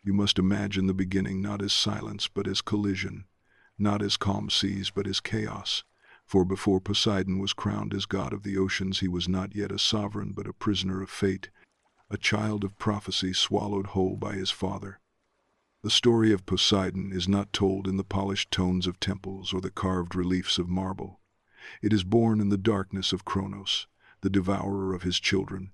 You must imagine the beginning not as silence but as collision, not as calm seas but as chaos. For before Poseidon was crowned as god of the oceans, he was not yet a sovereign but a prisoner of fate, a child of prophecy swallowed whole by his father. The story of Poseidon is not told in the polished tones of temples or the carved reliefs of marble. It is born in the darkness of Kronos, the devourer of his children,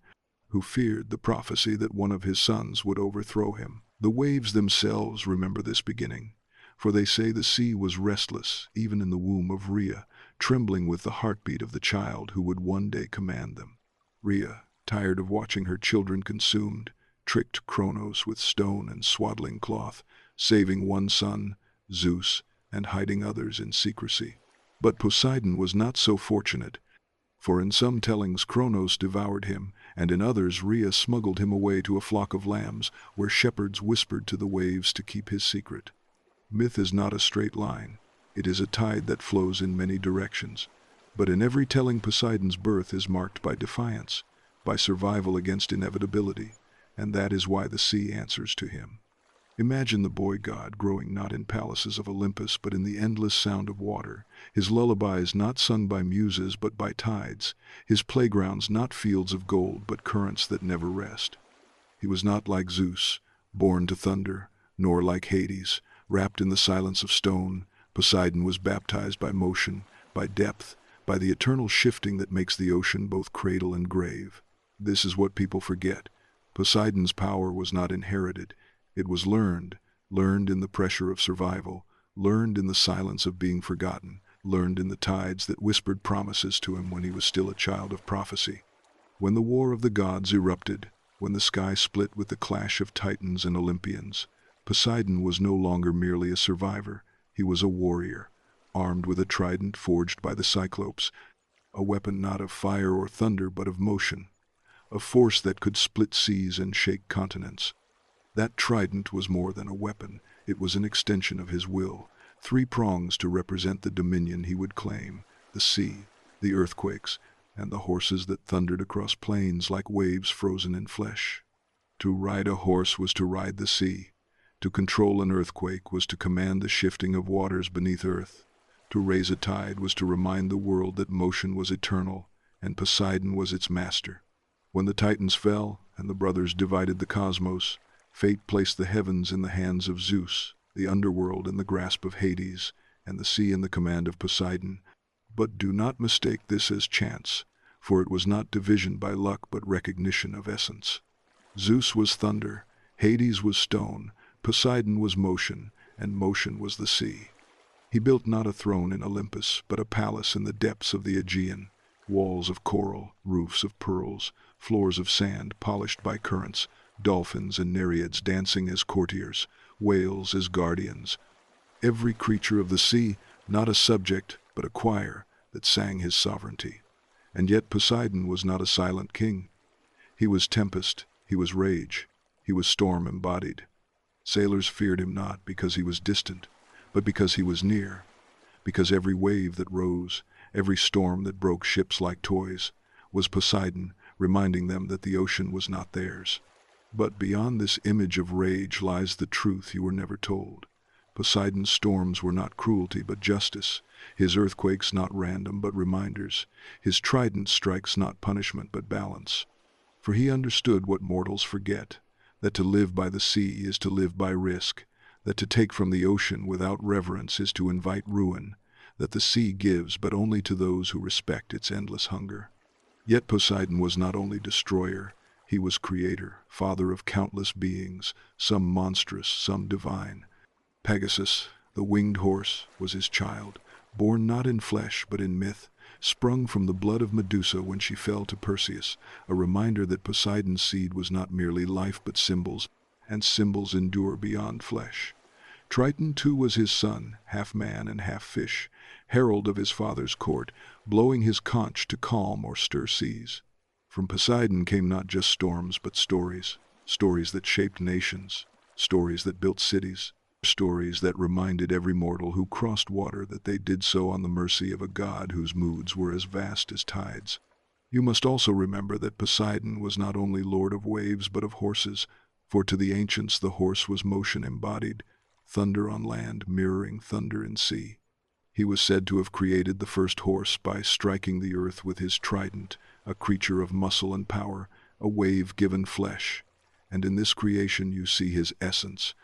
who feared the prophecy that one of his sons would overthrow him. The waves themselves remember this beginning, for they say the sea was restless, even in the womb of Rhea, trembling with the heartbeat of the child who would one day command them. Rhea, tired of watching her children consumed, tricked Kronos with stone and swaddling cloth, saving one son, Zeus, and hiding others in secrecy. But Poseidon was not so fortunate, for in some tellings Kronos devoured him, and in others Rhea smuggled him away to a flock of lambs, where shepherds whispered to the waves to keep his secret. Myth is not a straight line. It is a tide that flows in many directions. But in every telling, Poseidon's birth is marked by defiance, by survival against inevitability, and that is why the sea answers to him. Imagine the boy god growing not in palaces of Olympus but in the endless sound of water, his lullabies not sung by muses but by tides, his playgrounds not fields of gold but currents that never rest. He was not like Zeus, born to thunder, nor like Hades, wrapped in the silence of stone. Poseidon was baptized by motion, by depth, by the eternal shifting that makes the ocean both cradle and grave. This is what people forget. Poseidon's power was not inherited. It was learned in the pressure of survival, learned in the silence of being forgotten, learned in the tides that whispered promises to him when he was still a child of prophecy. When the war of the gods erupted, when the sky split with the clash of Titans and Olympians, Poseidon was no longer merely a survivor. He was a warrior, armed with a trident forged by the Cyclopes, a weapon not of fire or thunder but of motion, a force that could split seas and shake continents. That trident was more than a weapon. It was an extension of his will, 3 prongs to represent the dominion he would claim: the sea, the earthquakes, and the horses that thundered across plains like waves frozen in flesh. To ride a horse was to ride the sea. To control an earthquake was to command the shifting of waters beneath earth. To raise a tide was to remind the world that motion was eternal, and Poseidon was its master. When the Titans fell and the brothers divided the cosmos, fate placed the heavens in the hands of Zeus, the underworld in the grasp of Hades, and the sea in the command of Poseidon. But do not mistake this as chance, for it was not division by luck but recognition of essence. Zeus was thunder, Hades was stone, Poseidon was motion, and motion was the sea. He built not a throne in Olympus, but a palace in the depths of the Aegean, walls of coral, roofs of pearls, floors of sand polished by currents, dolphins and nereids dancing as courtiers, whales as guardians. Every creature of the sea, not a subject, but a choir that sang his sovereignty. And yet Poseidon was not a silent king. He was tempest, he was rage, he was storm embodied. Sailors feared him not because he was distant, but because he was near, because every wave that rose, every storm that broke ships like toys, was Poseidon, reminding them that the ocean was not theirs. But beyond this image of rage lies the truth you were never told. Poseidon's storms were not cruelty but justice, his earthquakes not random but reminders, his trident strikes not punishment but balance. For he understood what mortals forget, that to live by the sea is to live by risk, that to take from the ocean without reverence is to invite ruin, that the sea gives but only to those who respect its endless hunger. Yet Poseidon was not only destroyer, he was creator, father of countless beings, some monstrous, some divine. Pegasus, the winged horse, was his child, born not in flesh but in myth, sprung from the blood of Medusa when she fell to Perseus, a reminder that Poseidon's seed was not merely life but symbols, and symbols endure beyond flesh. Triton too was his son, half man and half fish, herald of his father's court, blowing his conch to calm or stir seas. From Poseidon came not just storms but stories, stories that shaped nations, stories that built cities, stories that reminded every mortal who crossed water that they did so on the mercy of a god whose moods were as vast as tides. You must also remember that Poseidon was not only lord of waves but of horses, For to the ancients the horse was motion embodied, thunder on land mirroring thunder in sea. He was said to have created the first horse by striking the earth with his trident, a creature of muscle and power, a wave given flesh. And in this creation you see his essence.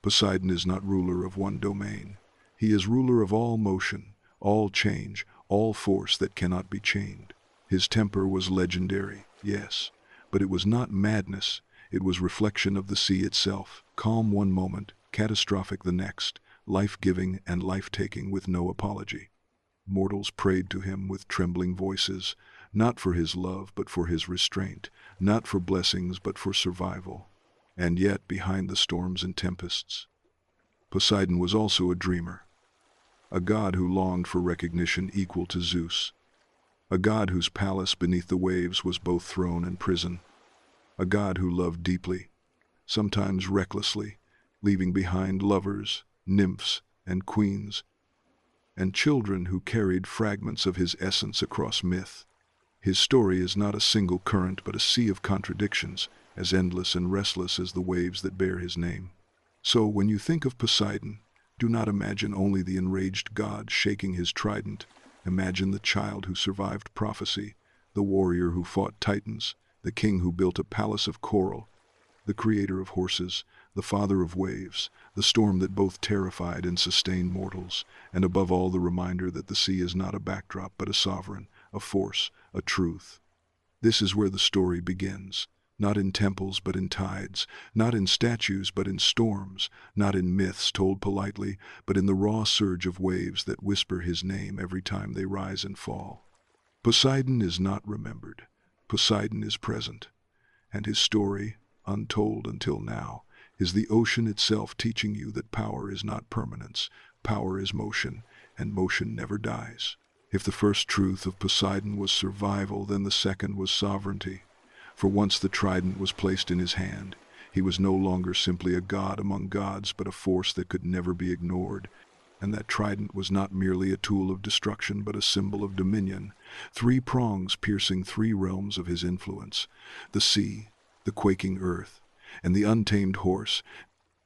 Poseidon is not ruler of one domain. He is ruler of all motion, all change, all force that cannot be chained. His temper was legendary, yes, but it was not madness. It was reflection of the sea itself, calm one moment, catastrophic the next, life-giving and life-taking with no apology. Mortals prayed to him with trembling voices, not for his love but for his restraint, not for blessings but for survival. And yet, behind the storms and tempests, Poseidon was also a dreamer, a god who longed for recognition equal to Zeus, a god whose palace beneath the waves was both throne and prison, a god who loved deeply, sometimes recklessly, leaving behind lovers, nymphs, and queens, and children who carried fragments of his essence across myth. His story is not a single current but a sea of contradictions, as endless and restless as the waves that bear his name. So when you think of Poseidon, do not imagine only the enraged god shaking his trident. Imagine the child who survived prophecy, the warrior who fought titans, the king who built a palace of coral, the creator of horses, the father of waves, the storm that both terrified and sustained mortals, and above all the reminder that the sea is not a backdrop but a sovereign, a force, a truth. This is where the story begins, not in temples but in tides, not in statues but in storms, not in myths told politely, but in the raw surge of waves that whisper his name every time they rise and fall. Poseidon is not remembered. Poseidon is present, and his story, untold until now, is the ocean itself teaching you that power is not permanence, power is motion, and motion never dies. If the first truth of Poseidon was survival, then the second was sovereignty. For once the trident was placed in his hand, he was no longer simply a god among gods, but a force that could never be ignored. And that trident was not merely a tool of destruction, but a symbol of dominion, 3 prongs piercing 3 realms of his influence, the sea, the quaking earth, and the untamed horse.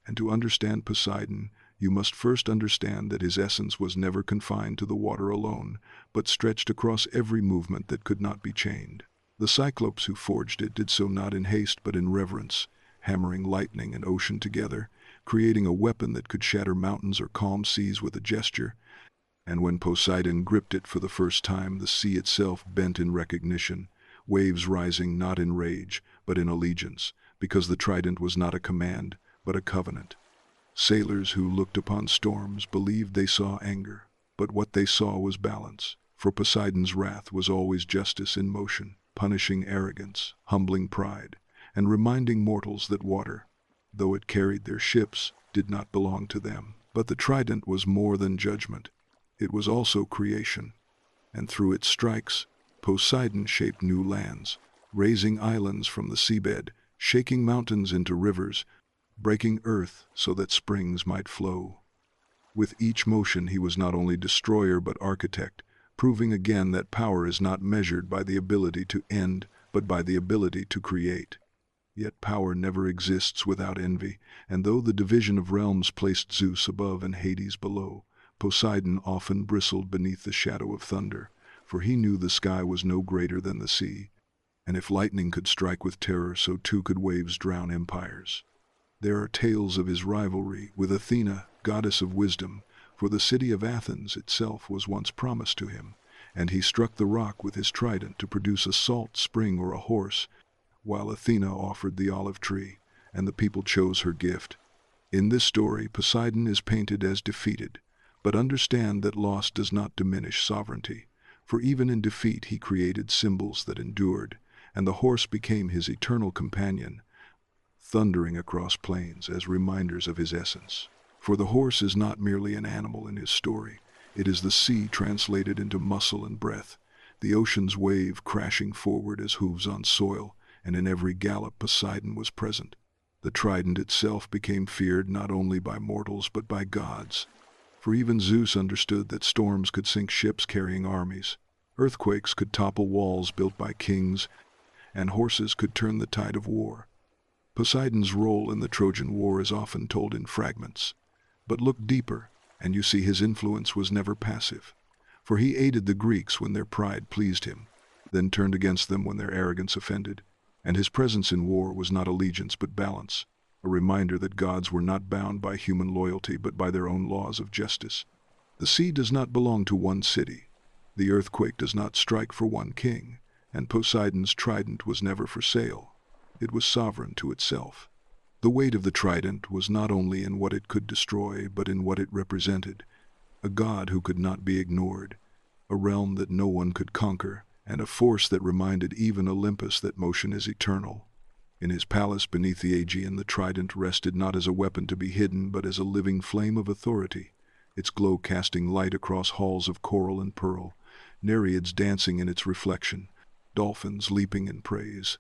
And to understand Poseidon, you must first understand that his essence was never confined to the water alone, but stretched across every movement that could not be chained. The Cyclops who forged it did so not in haste but in reverence, hammering lightning and ocean together, creating a weapon that could shatter mountains or calm seas with a gesture. And when Poseidon gripped it for the first time, the sea itself bent in recognition, waves rising not in rage, but in allegiance, because the trident was not a command, but a covenant. Sailors who looked upon storms believed they saw anger, but what they saw was balance, for Poseidon's wrath was always justice in motion, punishing arrogance, humbling pride, and reminding mortals that water, though it carried their ships, did not belong to them. But the trident was more than judgment. It was also creation, and through its strikes, Poseidon shaped new lands, raising islands from the seabed, shaking mountains into rivers, breaking earth so that springs might flow. With each motion he was not only destroyer but architect, proving again that power is not measured by the ability to end, but by the ability to create. Yet power never exists without envy, and though the division of realms placed Zeus above and Hades below, Poseidon often bristled beneath the shadow of thunder, for he knew the sky was no greater than the sea, and if lightning could strike with terror, so too could waves drown empires. There are tales of his rivalry with Athena, goddess of wisdom, for the city of Athens itself was once promised to him, and he struck the rock with his trident to produce a salt spring or a horse, while Athena offered the olive tree, and the people chose her gift. In this story, Poseidon is painted as defeated, but understand that loss does not diminish sovereignty, for even in defeat he created symbols that endured, and the horse became his eternal companion, thundering across plains as reminders of his essence. For the horse is not merely an animal in his story, it is the sea translated into muscle and breath, the ocean's wave crashing forward as hooves on soil, and in every gallop Poseidon was present. The trident itself became feared not only by mortals but by gods, for even Zeus understood that storms could sink ships carrying armies, earthquakes could topple walls built by kings, and horses could turn the tide of war. Poseidon's role in the Trojan War is often told in fragments. But look deeper, and you see his influence was never passive. For he aided the Greeks when their pride pleased him, then turned against them when their arrogance offended. And his presence in war was not allegiance but balance, a reminder that gods were not bound by human loyalty but by their own laws of justice. The sea does not belong to one city. The earthquake does not strike for one king, and Poseidon's trident was never for sale. It was sovereign to itself. The weight of the trident was not only in what it could destroy, but in what it represented. A god who could not be ignored, a realm that no one could conquer, and a force that reminded even Olympus that motion is eternal. In his palace beneath the Aegean, the trident rested not as a weapon to be hidden, but as a living flame of authority, its glow casting light across halls of coral and pearl, nereids dancing in its reflection, dolphins leaping in praise.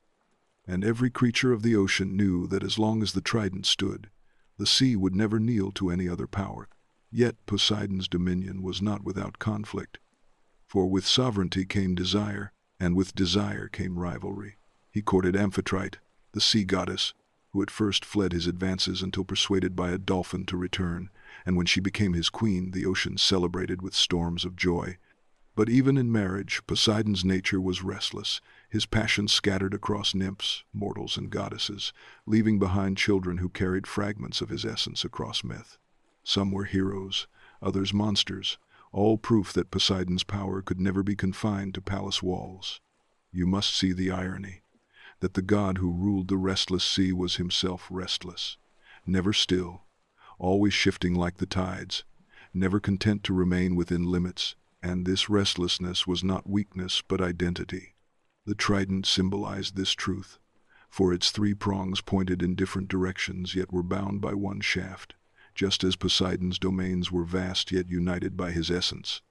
And every creature of the ocean knew that as long as the trident stood, the sea would never kneel to any other power. Yet Poseidon's dominion was not without conflict, for with sovereignty came desire, and with desire came rivalry. He courted Amphitrite, the sea goddess, who at first fled his advances until persuaded by a dolphin to return, and when she became his queen, the ocean celebrated with storms of joy. But even in marriage, Poseidon's nature was restless, his passion scattered across nymphs, mortals, and goddesses, leaving behind children who carried fragments of his essence across myth. Some were heroes, others monsters, all proof that Poseidon's power could never be confined to palace walls. You must see the irony, that the god who ruled the restless sea was himself restless, never still, always shifting like the tides, never content to remain within limits, and this restlessness was not weakness but identity. The trident symbolized this truth, for its three prongs pointed in different directions yet were bound by one shaft, just as Poseidon's domains were vast yet united by his essence.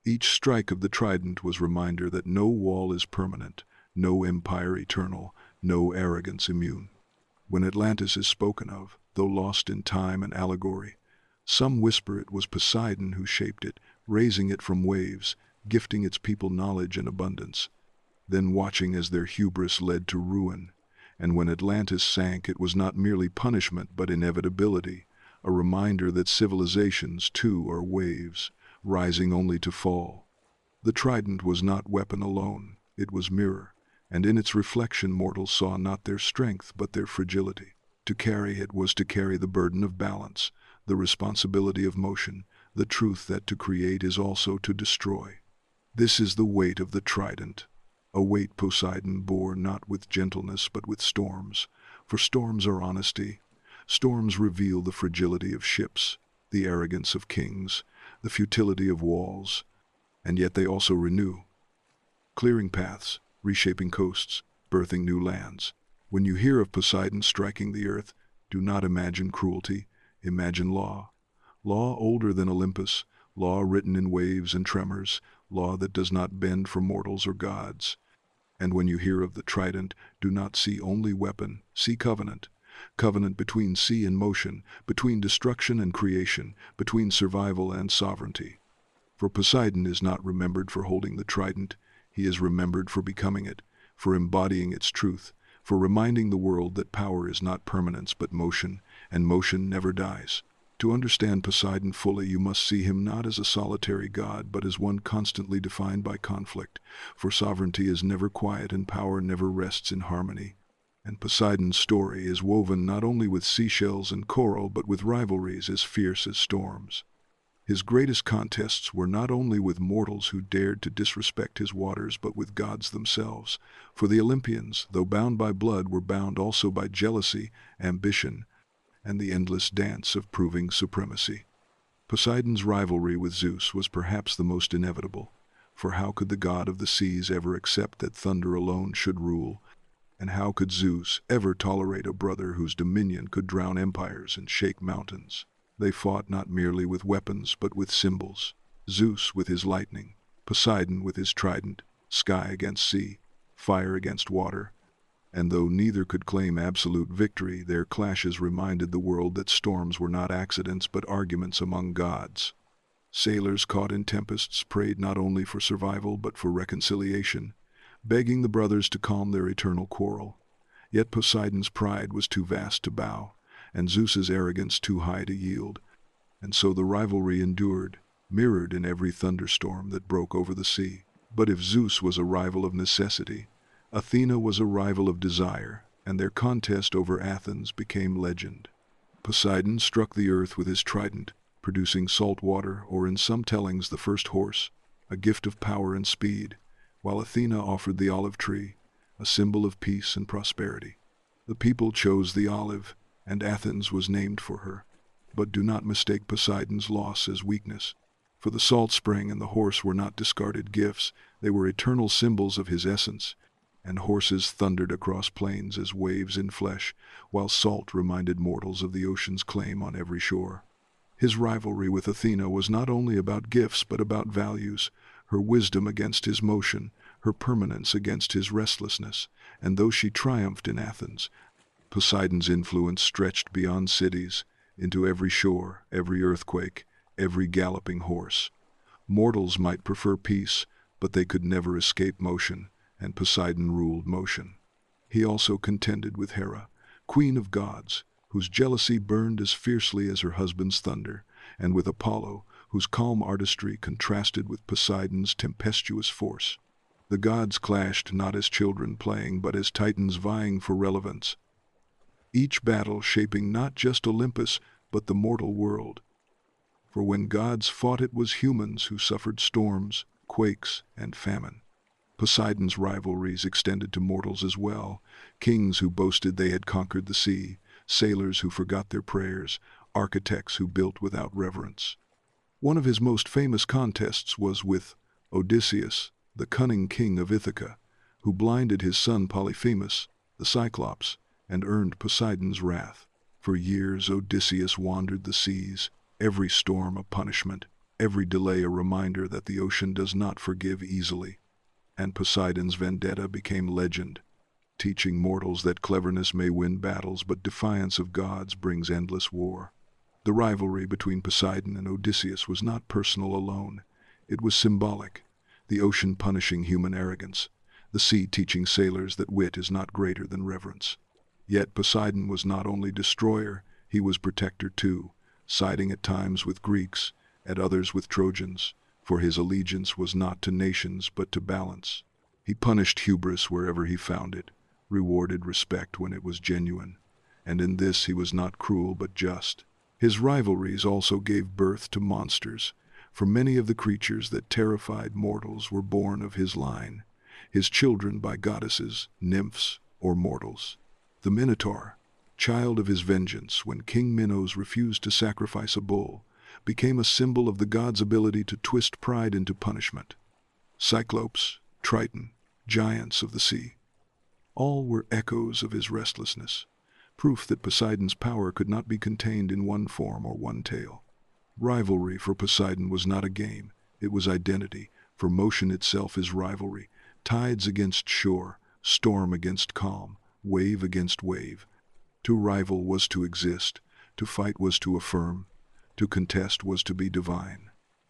Each strike of the trident was a reminder that no wall is permanent, no empire eternal, no arrogance immune. When Atlantis is spoken of, though lost in time and allegory, some whisper it was Poseidon who shaped it, raising it from waves, gifting its people knowledge and abundance, then watching as their hubris led to ruin. And when Atlantis sank, it was not merely punishment but inevitability, a reminder that civilizations too are waves, rising only to fall. The trident was not weapon alone, it was mirror, and in its reflection mortals saw not their strength but their fragility. To carry it was to carry the burden of balance, the responsibility of motion, the truth that to create is also to destroy. This is the weight of the trident, a weight Poseidon bore not with gentleness but with storms, for storms are honesty. Storms reveal the fragility of ships, the arrogance of kings, the futility of walls, and yet they also renew, clearing paths, reshaping coasts, birthing new lands. When you hear of Poseidon striking the earth, do not imagine cruelty, imagine law. Law older than Olympus, law written in waves and tremors, law that does not bend for mortals or gods. And when you hear of the trident, do not see only weapon, see covenant. Covenant between sea and motion, between destruction and creation, between survival and sovereignty. For Poseidon is not remembered for holding the trident, he is remembered for becoming it, for embodying its truth, for reminding the world that power is not permanence but motion, and motion never dies. To understand Poseidon fully, you must see him not as a solitary god, but as one constantly defined by conflict, for sovereignty is never quiet and power never rests in harmony. And Poseidon's story is woven not only with seashells and coral, but with rivalries as fierce as storms. His greatest contests were not only with mortals who dared to disrespect his waters, but with gods themselves. For the Olympians, though bound by blood, were bound also by jealousy, ambition, and the endless dance of proving supremacy. Poseidon's rivalry with Zeus was perhaps the most inevitable, for how could the god of the seas ever accept that thunder alone should rule? And how could Zeus ever tolerate a brother whose dominion could drown empires and shake mountains? They fought not merely with weapons but with symbols. Zeus with his lightning, Poseidon with his trident, sky against sea, fire against water. And though neither could claim absolute victory, their clashes reminded the world that storms were not accidents but arguments among gods. Sailors caught in tempests prayed not only for survival but for reconciliation, begging the brothers to calm their eternal quarrel. Yet Poseidon's pride was too vast to bow, and Zeus's arrogance too high to yield, and so the rivalry endured, mirrored in every thunderstorm that broke over the sea. But if Zeus was a rival of necessity, Athena was a rival of desire, and their contest over Athens became legend. Poseidon struck the earth with his trident, producing salt water, or in some tellings the first horse, a gift of power and speed, while Athena offered the olive tree, a symbol of peace and prosperity. The people chose the olive, and Athens was named for her. But do not mistake Poseidon's loss as weakness, for the salt spring and the horse were not discarded gifts, they were eternal symbols of his essence, and horses thundered across plains as waves in flesh, while salt reminded mortals of the ocean's claim on every shore. His rivalry with Athena was not only about gifts but about values, her wisdom against his motion, her permanence against his restlessness, and though she triumphed in Athens, Poseidon's influence stretched beyond cities, into every shore, every earthquake, every galloping horse. Mortals might prefer peace, but they could never escape motion, and Poseidon ruled motion. He also contended with Hera, queen of gods, whose jealousy burned as fiercely as her husband's thunder, and with Apollo, whose calm artistry contrasted with Poseidon's tempestuous force. The gods clashed not as children playing, but as titans vying for relevance, each battle shaping not just Olympus, but the mortal world. For when gods fought, it was humans who suffered storms, quakes, and famine. Poseidon's rivalries extended to mortals as well, kings who boasted they had conquered the sea, sailors who forgot their prayers, architects who built without reverence. One of his most famous contests was with Odysseus, the cunning king of Ithaca, who blinded his son Polyphemus, the Cyclops, and earned Poseidon's wrath. For years Odysseus wandered the seas, every storm a punishment, every delay a reminder that the ocean does not forgive easily. And Poseidon's vendetta became legend, teaching mortals that cleverness may win battles, but defiance of gods brings endless war. The rivalry between Poseidon and Odysseus was not personal alone. It was symbolic, the ocean punishing human arrogance, the sea teaching sailors that wit is not greater than reverence. Yet Poseidon was not only destroyer, he was protector too, siding at times with Greeks, at others with Trojans, for his allegiance was not to nations but to balance. He punished hubris wherever he found it, rewarded respect when it was genuine, and in this he was not cruel but just. His rivalries also gave birth to monsters, for many of the creatures that terrified mortals were born of his line, his children by goddesses, nymphs, or mortals. The Minotaur, child of his vengeance when King Minos refused to sacrifice a bull, became a symbol of the god's ability to twist pride into punishment. Cyclops, Triton, giants of the sea, all were echoes of his restlessness, proof that Poseidon's power could not be contained in one form or one tale. Rivalry for Poseidon was not a game, it was identity, for motion itself is rivalry, tides against shore, storm against calm, wave against wave. To rival was to exist, to fight was to affirm, to contest was to be divine.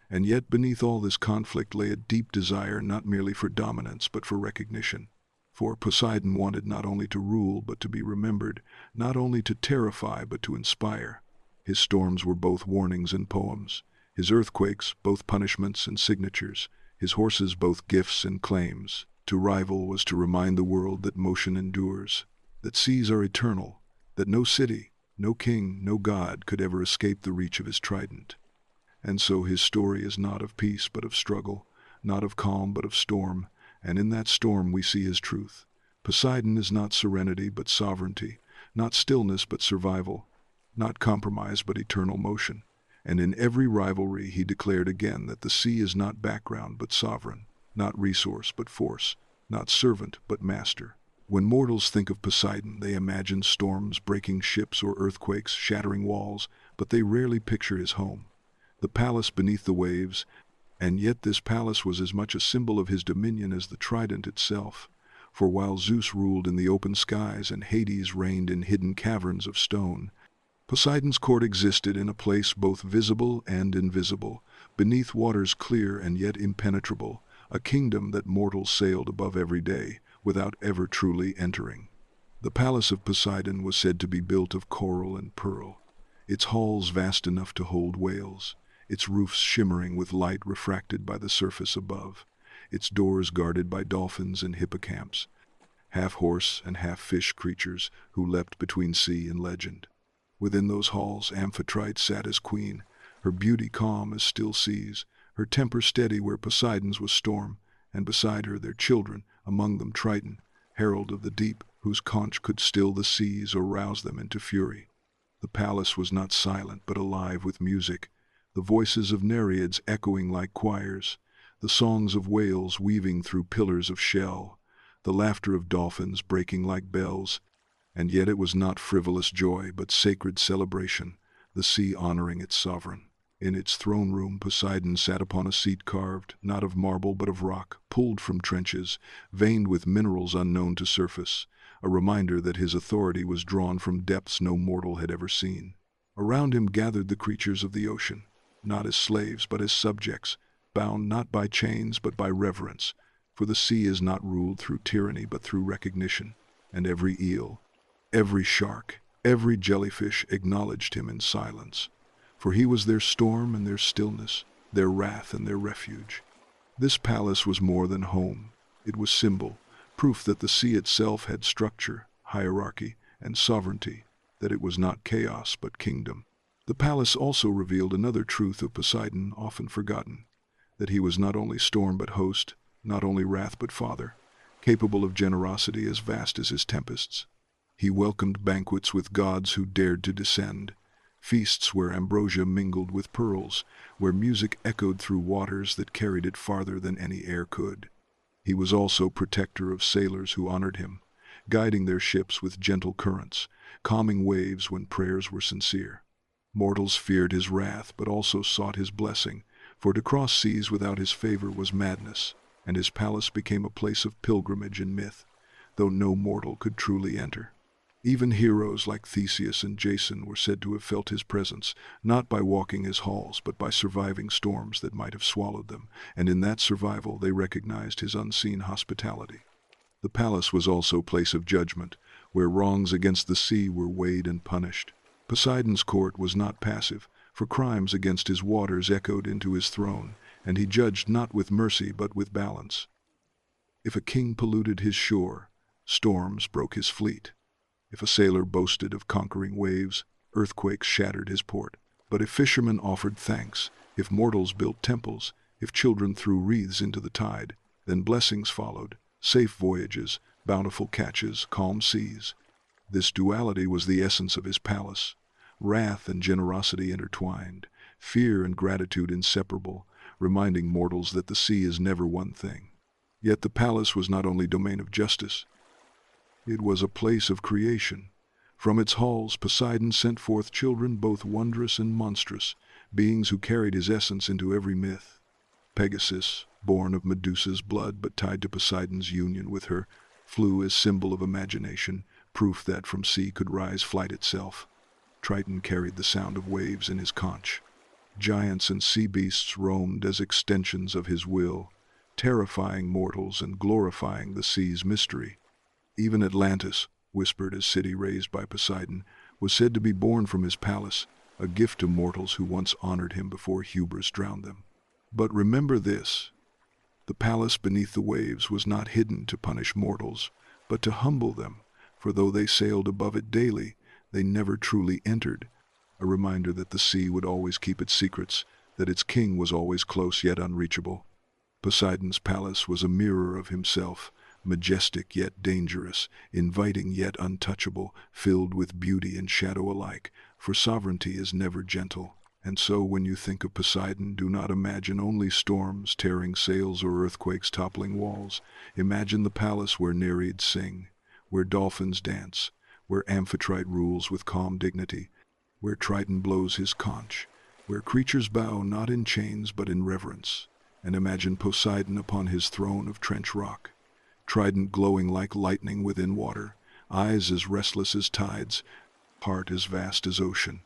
And yet beneath all this conflict lay a deep desire not merely for dominance but for recognition. For Poseidon wanted not only to rule but to be remembered, not only to terrify but to inspire. His storms were both warnings and poems, his earthquakes both punishments and signatures, his horses both gifts and claims. To rival was to remind the world that motion endures, that seas are eternal, that no city, no king, no god could ever escape the reach of his trident. And so his story is not of peace but of struggle, not of calm but of storm, and in that storm we see his truth. Poseidon is not serenity but sovereignty, not stillness but survival, not compromise but eternal motion. And in every rivalry he declared again that the sea is not background but sovereign, not resource but force, not servant but master. When mortals think of Poseidon, they imagine storms breaking ships or earthquakes shattering walls, but they rarely picture his home, the palace beneath the waves, and yet this palace was as much a symbol of his dominion as the trident itself. For while Zeus ruled in the open skies and Hades reigned in hidden caverns of stone, Poseidon's court existed in a place both visible and invisible, beneath waters clear and yet impenetrable, a kingdom that mortals sailed above every day, without ever truly entering. The palace of Poseidon was said to be built of coral and pearl, its halls vast enough to hold whales, its roofs shimmering with light refracted by the surface above, its doors guarded by dolphins and hippocamps, half-horse and half-fish creatures who leapt between sea and legend. Within those halls Amphitrite sat as queen, her beauty calm as still seas, her temper steady where Poseidon's was storm, and beside her their children, among them Triton, herald of the deep, whose conch could still the seas or rouse them into fury. The palace was not silent but alive with music, the voices of nereids echoing like choirs, the songs of whales weaving through pillars of shell, the laughter of dolphins breaking like bells. And yet it was not frivolous joy but sacred celebration, the sea honoring its sovereign. In its throne room Poseidon sat upon a seat carved, not of marble but of rock, pulled from trenches, veined with minerals unknown to surface, a reminder that his authority was drawn from depths no mortal had ever seen. Around him gathered the creatures of the ocean, not as slaves but as subjects, bound not by chains but by reverence, for the sea is not ruled through tyranny but through recognition, and every eel, every shark, every jellyfish acknowledged him in silence, for he was their storm and their stillness, their wrath and their refuge. This palace was more than home. It was symbol, proof that the sea itself had structure, hierarchy, and sovereignty, that it was not chaos but kingdom. The palace also revealed another truth of Poseidon often forgotten, that he was not only storm but host, not only wrath but father, capable of generosity as vast as his tempests. He welcomed banquets with gods who dared to descend, feasts where ambrosia mingled with pearls, where music echoed through waters that carried it farther than any air could. He was also protector of sailors who honored him, guiding their ships with gentle currents, calming waves when prayers were sincere. Mortals feared his wrath but also sought his blessing, for to cross seas without his favor was madness, and his palace became a place of pilgrimage and myth, though no mortal could truly enter. Even heroes like Theseus and Jason were said to have felt his presence, not by walking his halls, but by surviving storms that might have swallowed them, and in that survival they recognized his unseen hospitality. The palace was also a place of judgment, where wrongs against the sea were weighed and punished. Poseidon's court was not passive, for crimes against his waters echoed into his throne, and he judged not with mercy but with balance. If a king polluted his shore, storms broke his fleet. If a sailor boasted of conquering waves, earthquakes shattered his port. But if fishermen offered thanks, if mortals built temples, if children threw wreaths into the tide, then blessings followed, safe voyages, bountiful catches, calm seas. This duality was the essence of his palace, wrath and generosity intertwined, fear and gratitude inseparable, reminding mortals that the sea is never one thing. Yet the palace was not only domain of justice, it was a place of creation. From its halls Poseidon sent forth children both wondrous and monstrous, beings who carried his essence into every myth. Pegasus, born of Medusa's blood but tied to Poseidon's union with her, flew as symbol of imagination, proof that from sea could rise flight itself. Triton carried the sound of waves in his conch. Giants and sea beasts roamed as extensions of his will, terrifying mortals and glorifying the sea's mystery. Even Atlantis, whispered as city raised by Poseidon, was said to be born from his palace, a gift to mortals who once honored him before hubris drowned them. But remember this, the palace beneath the waves was not hidden to punish mortals, but to humble them, for though they sailed above it daily, they never truly entered, a reminder that the sea would always keep its secrets, that its king was always close yet unreachable. Poseidon's palace was a mirror of himself, majestic yet dangerous, inviting yet untouchable, filled with beauty and shadow alike, for sovereignty is never gentle. And so when you think of Poseidon, do not imagine only storms tearing sails or earthquakes toppling walls. Imagine the palace where nereids sing, where dolphins dance, where Amphitrite rules with calm dignity, where Triton blows his conch, where creatures bow not in chains but in reverence. And imagine Poseidon upon his throne of trench rock, trident glowing like lightning within water, eyes as restless as tides, heart as vast as ocean.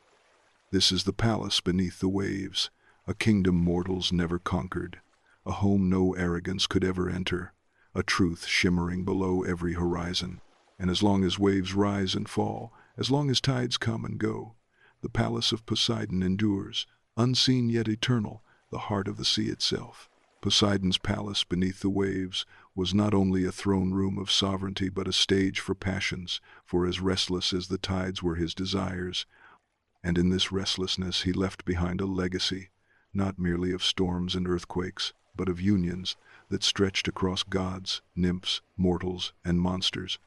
This is the palace beneath the waves, a kingdom mortals never conquered, a home no arrogance could ever enter, a truth shimmering below every horizon. And as long as waves rise and fall, as long as tides come and go, the palace of Poseidon endures, unseen yet eternal, the heart of the sea itself. Poseidon's palace beneath the waves was not only a throne room of sovereignty but a stage for passions, for as restless as the tides were his desires, and in this restlessness he left behind a legacy, not merely of storms and earthquakes, but of unions that stretched across gods, nymphs, mortals, and monsters,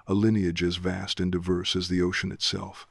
a lineage as vast and diverse as the ocean itself.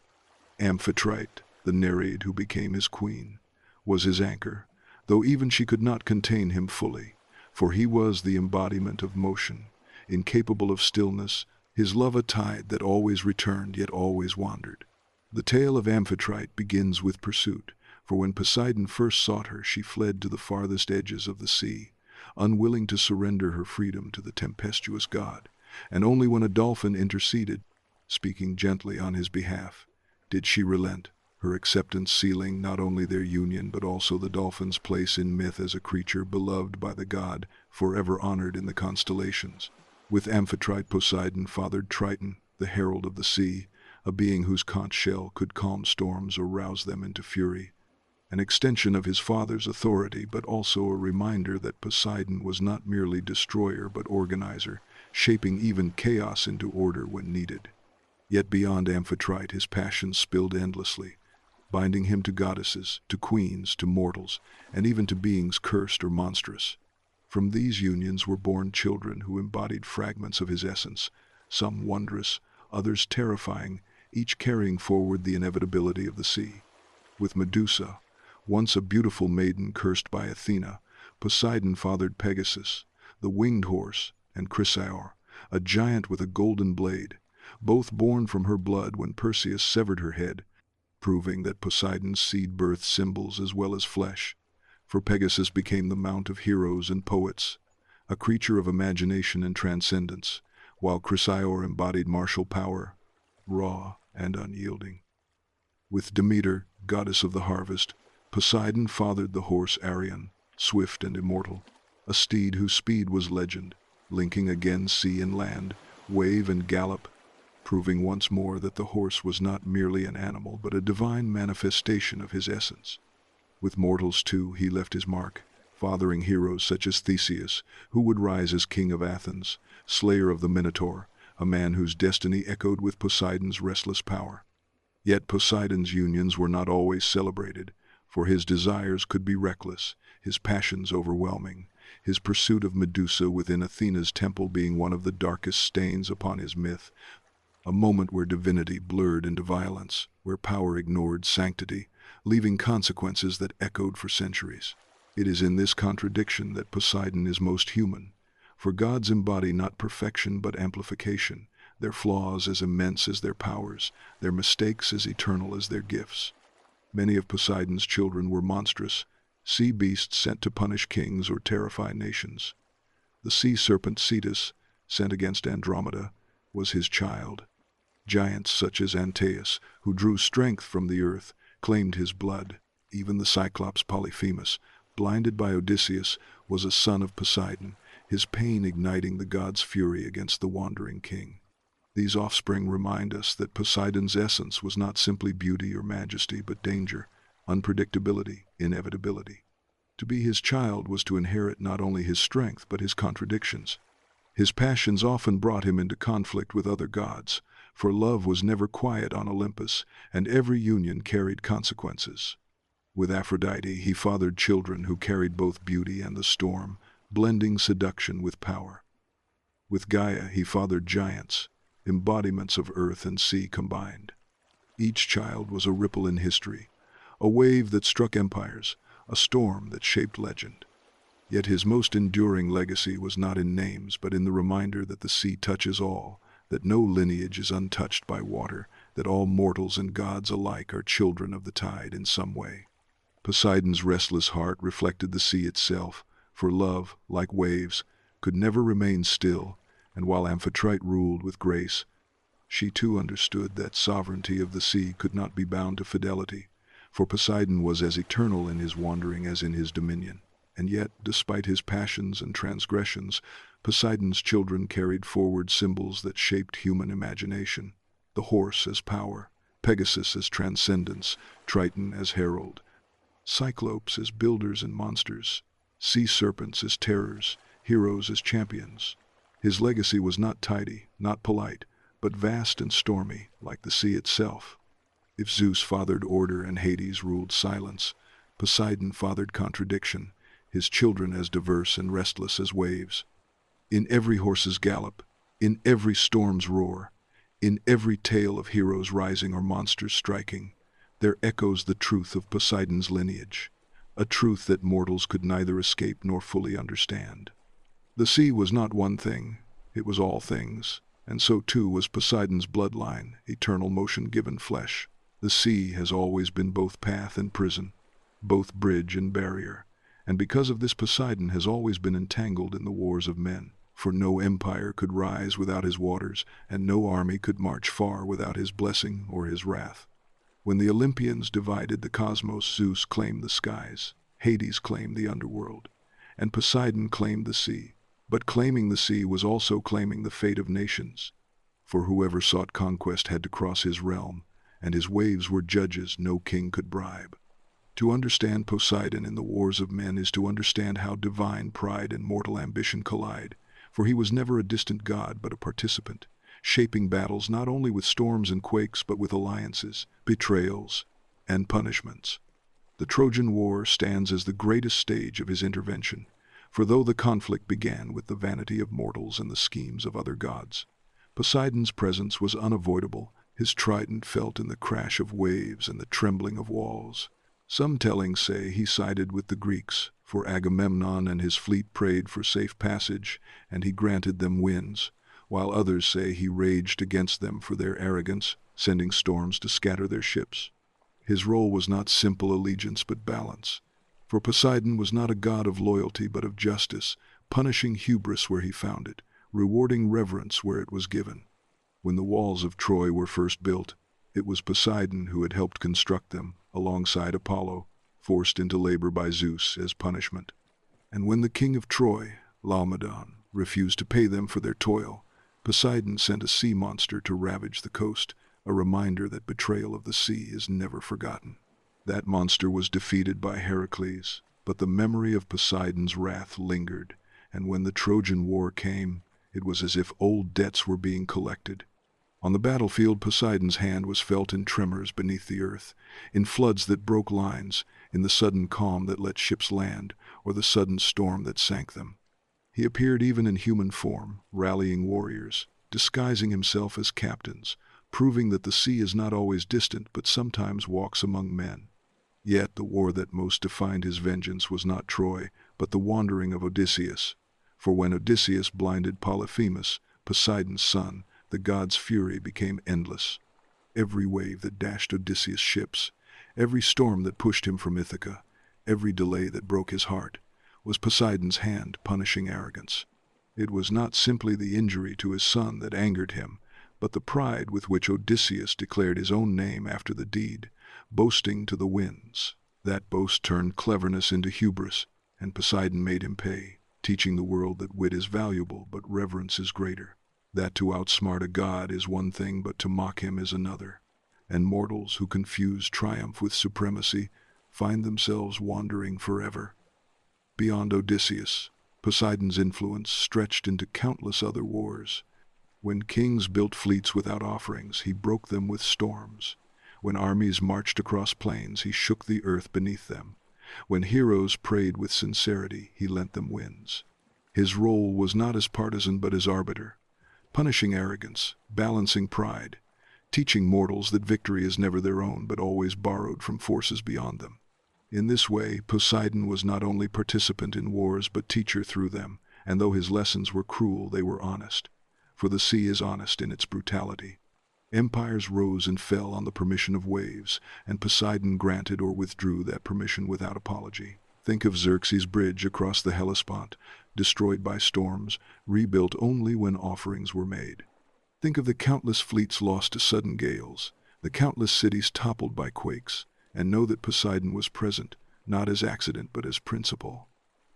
Amphitrite, the Nereid who became his queen, was his anchor, though even she could not contain him fully, for he was the embodiment of motion, incapable of stillness, his love a tide that always returned yet always wandered. The tale of Amphitrite begins with pursuit, for when Poseidon first sought her she fled to the farthest edges of the sea, unwilling to surrender her freedom to the tempestuous god, and only when a dolphin interceded, speaking gently on his behalf, did she relent, her acceptance sealing not only their union but also the dolphin's place in myth as a creature beloved by the god, forever honored in the constellations. With Amphitrite Poseidon fathered Triton, the herald of the sea, a being whose conch shell could calm storms or rouse them into fury, an extension of his father's authority but also a reminder that Poseidon was not merely destroyer but organizer, shaping even chaos into order when needed. Yet beyond Amphitrite his passions spilled endlessly, binding him to goddesses, to queens, to mortals, and even to beings cursed or monstrous. From these unions were born children who embodied fragments of his essence, some wondrous, others terrifying, each carrying forward the inevitability of the sea. With Medusa, once a beautiful maiden cursed by Athena, Poseidon fathered Pegasus, the winged horse, and Chrysaor, a giant with a golden blade, both born from her blood when Perseus severed her head, proving that Poseidon's seed birthed symbols as well as flesh. For Pegasus became the mount of heroes and poets, a creature of imagination and transcendence, while Chrysaor embodied martial power, raw and unyielding. With Demeter, goddess of the harvest, Poseidon fathered the horse Arion, swift and immortal, a steed whose speed was legend, linking again sea and land, wave and gallop, proving once more that the horse was not merely an animal but a divine manifestation of his essence. With mortals, too, he left his mark, fathering heroes such as Theseus, who would rise as king of Athens, slayer of the Minotaur, a man whose destiny echoed with Poseidon's restless power. Yet Poseidon's unions were not always celebrated, for his desires could be reckless, his passions overwhelming, his pursuit of Medusa within Athena's temple being one of the darkest stains upon his myth, a moment where divinity blurred into violence, where power ignored sanctity, leaving consequences that echoed for centuries. It is in this contradiction that Poseidon is most human, for gods embody not perfection but amplification, their flaws as immense as their powers, their mistakes as eternal as their gifts. Many of Poseidon's children were monstrous, sea beasts sent to punish kings or terrify nations. The sea serpent Cetus, sent against Andromeda, was his child. Giants such as Antaeus, who drew strength from the earth, claimed his blood. Even the Cyclops Polyphemus, blinded by Odysseus, was a son of Poseidon, his pain igniting the god's fury against the wandering king. These offspring remind us that Poseidon's essence was not simply beauty or majesty, but danger, unpredictability, inevitability. To be his child was to inherit not only his strength but his contradictions. His passions often brought him into conflict with other gods, for love was never quiet on Olympus, and every union carried consequences. With Aphrodite he fathered children who carried both beauty and the storm, blending seduction with power. With Gaia he fathered giants, embodiments of earth and sea combined. Each child was a ripple in history, a wave that struck empires, a storm that shaped legend. Yet his most enduring legacy was not in names but in the reminder that the sea touches all, that no lineage is untouched by water, that all mortals and gods alike are children of the tide in some way. Poseidon's restless heart reflected the sea itself, for love, like waves, could never remain still, and while Amphitrite ruled with grace, she too understood that sovereignty of the sea could not be bound to fidelity, for Poseidon was as eternal in his wandering as in his dominion. And yet, despite his passions and transgressions, Poseidon's children carried forward symbols that shaped human imagination. The horse as power, Pegasus as transcendence, Triton as herald, Cyclopes as builders and monsters, sea serpents as terrors, heroes as champions. His legacy was not tidy, not polite, but vast and stormy, like the sea itself. If Zeus fathered order and Hades ruled silence, Poseidon fathered contradiction, his children as diverse and restless as waves. In every horse's gallop, in every storm's roar, in every tale of heroes rising or monsters striking, there echoes the truth of Poseidon's lineage, a truth that mortals could neither escape nor fully understand. The sea was not one thing, it was all things, and so too was Poseidon's bloodline, eternal motion given flesh. The sea has always been both path and prison, both bridge and barrier, and because of this Poseidon has always been entangled in the wars of men. For no empire could rise without his waters, and no army could march far without his blessing or his wrath. When the Olympians divided the cosmos, Zeus claimed the skies, Hades claimed the underworld, and Poseidon claimed the sea. But claiming the sea was also claiming the fate of nations, for whoever sought conquest had to cross his realm, and his waves were judges no king could bribe. To understand Poseidon in the wars of men is to understand how divine pride and mortal ambition collide, for he was never a distant god but a participant, shaping battles not only with storms and quakes but with alliances, betrayals, and punishments. The Trojan War stands as the greatest stage of his intervention, for though the conflict began with the vanity of mortals and the schemes of other gods, Poseidon's presence was unavoidable, his trident felt in the crash of waves and the trembling of walls. Some tellings say he sided with the Greeks, for Agamemnon and his fleet prayed for safe passage, and he granted them winds, while others say he raged against them for their arrogance, sending storms to scatter their ships. His role was not simple allegiance but balance, for Poseidon was not a god of loyalty but of justice, punishing hubris where he found it, rewarding reverence where it was given. When the walls of Troy were first built, it was Poseidon who had helped construct them, alongside Apollo, forced into labor by Zeus as punishment. And when the king of Troy, Laomedon, refused to pay them for their toil, Poseidon sent a sea monster to ravage the coast, a reminder that betrayal of the sea is never forgotten. That monster was defeated by Heracles, but the memory of Poseidon's wrath lingered, and when the Trojan War came, it was as if old debts were being collected. On the battlefield, Poseidon's hand was felt in tremors beneath the earth, in floods that broke lines, in the sudden calm that let ships land, or the sudden storm that sank them. He appeared even in human form, rallying warriors, disguising himself as captains, proving that the sea is not always distant but sometimes walks among men. Yet the war that most defined his vengeance was not Troy, but the wandering of Odysseus. For when Odysseus blinded Polyphemus, Poseidon's son, the god's fury became endless. Every wave that dashed Odysseus' ships, every storm that pushed him from Ithaca, every delay that broke his heart, was Poseidon's hand punishing arrogance. It was not simply the injury to his son that angered him, but the pride with which Odysseus declared his own name after the deed, boasting to the winds. That boast turned cleverness into hubris, and Poseidon made him pay, teaching the world that wit is valuable but reverence is greater. That to outsmart a god is one thing, but to mock him is another. And mortals who confuse triumph with supremacy find themselves wandering forever. Beyond Odysseus, Poseidon's influence stretched into countless other wars. When kings built fleets without offerings, he broke them with storms. When armies marched across plains, he shook the earth beneath them. When heroes prayed with sincerity, he lent them winds. His role was not as partisan but as arbiter, punishing arrogance, balancing pride, teaching mortals that victory is never their own but always borrowed from forces beyond them. In this way, Poseidon was not only participant in wars but teacher through them, and though his lessons were cruel, they were honest. For the sea is honest in its brutality. Empires rose and fell on the permission of waves, and Poseidon granted or withdrew that permission without apology. Think of Xerxes' bridge across the Hellespont, destroyed by storms, rebuilt only when offerings were made. Think of the countless fleets lost to sudden gales, the countless cities toppled by quakes, and know that Poseidon was present, not as accident but as principle.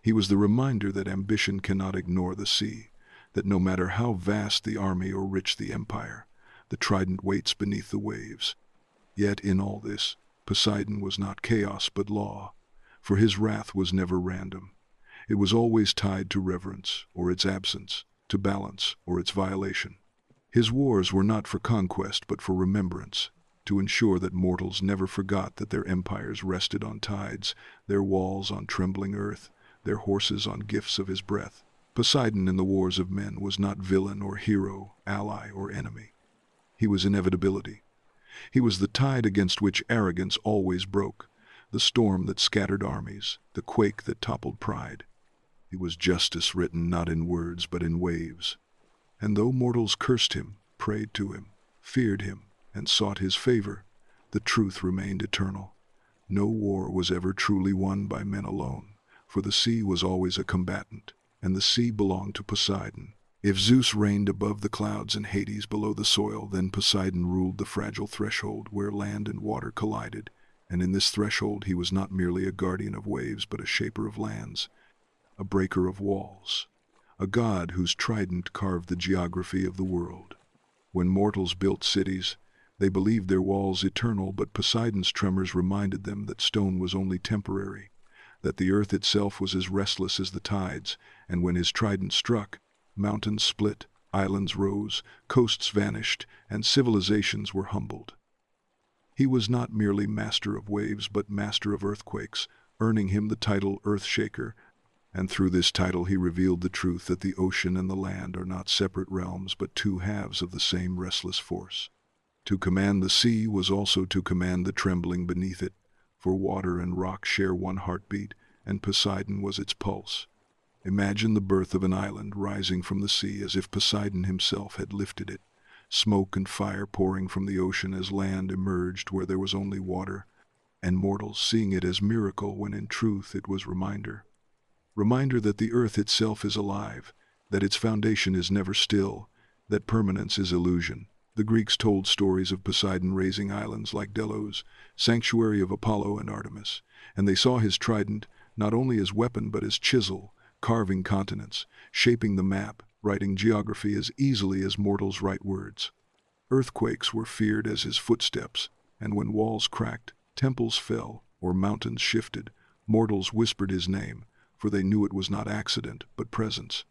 He was the reminder that ambition cannot ignore the sea, that no matter how vast the army or rich the empire, the trident waits beneath the waves. Yet in all this, Poseidon was not chaos but law, for his wrath was never random. It was always tied to reverence or its absence, to balance or its violation. His wars were not for conquest but for remembrance, to ensure that mortals never forgot that their empires rested on tides, their walls on trembling earth, their horses on gifts of his breath. Poseidon in the wars of men was not villain or hero, ally or enemy. He was inevitability. He was the tide against which arrogance always broke, the storm that scattered armies, the quake that toppled pride. He was justice written not in words but in waves. And though mortals cursed him, prayed to him, feared him, and sought his favor, the truth remained eternal. No war was ever truly won by men alone, for the sea was always a combatant, and the sea belonged to Poseidon. If Zeus reigned above the clouds and Hades below the soil, then Poseidon ruled the fragile threshold where land and water collided, and in this threshold he was not merely a guardian of waves but a shaper of lands, a breaker of walls, a god whose trident carved the geography of the world. When mortals built cities, they believed their walls eternal, but Poseidon's tremors reminded them that stone was only temporary, that the earth itself was as restless as the tides, and when his trident struck, mountains split, islands rose, coasts vanished, and civilizations were humbled. He was not merely master of waves but master of earthquakes, earning him the title Earthshaker, and through this title he revealed the truth that the ocean and the land are not separate realms but two halves of the same restless force. To command the sea was also to command the trembling beneath it, for water and rock share one heartbeat, and Poseidon was its pulse. Imagine the birth of an island rising from the sea as if Poseidon himself had lifted it, smoke and fire pouring from the ocean as land emerged where there was only water, and mortals seeing it as miracle when in truth it was reminder. Reminder that the earth itself is alive, that its foundation is never still, that permanence is illusion. The Greeks told stories of Poseidon raising islands like Delos, sanctuary of Apollo and Artemis, and they saw his trident not only as weapon but as chisel, carving continents, shaping the map, writing geography as easily as mortals write words. Earthquakes were feared as his footsteps, and when walls cracked, temples fell, or mountains shifted, mortals whispered his name, for they knew it was not accident but presence.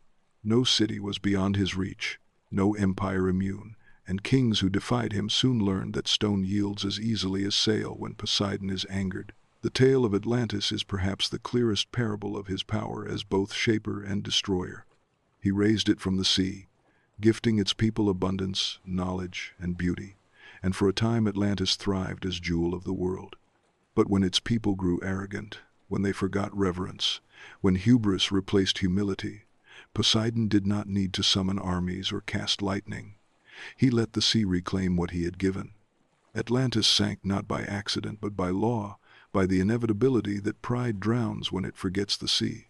No city was beyond his reach, no empire immune, and kings who defied him soon learned that stone yields as easily as sail when Poseidon is angered. The tale of Atlantis is perhaps the clearest parable of his power as both shaper and destroyer. He raised it from the sea, gifting its people abundance, knowledge, and beauty, and for a time Atlantis thrived as jewel of the world. But when its people grew arrogant, when they forgot reverence, when hubris replaced humility, Poseidon did not need to summon armies or cast lightning. He let the sea reclaim what he had given. Atlantis sank not by accident but by law, by the inevitability that pride drowns when it forgets the sea.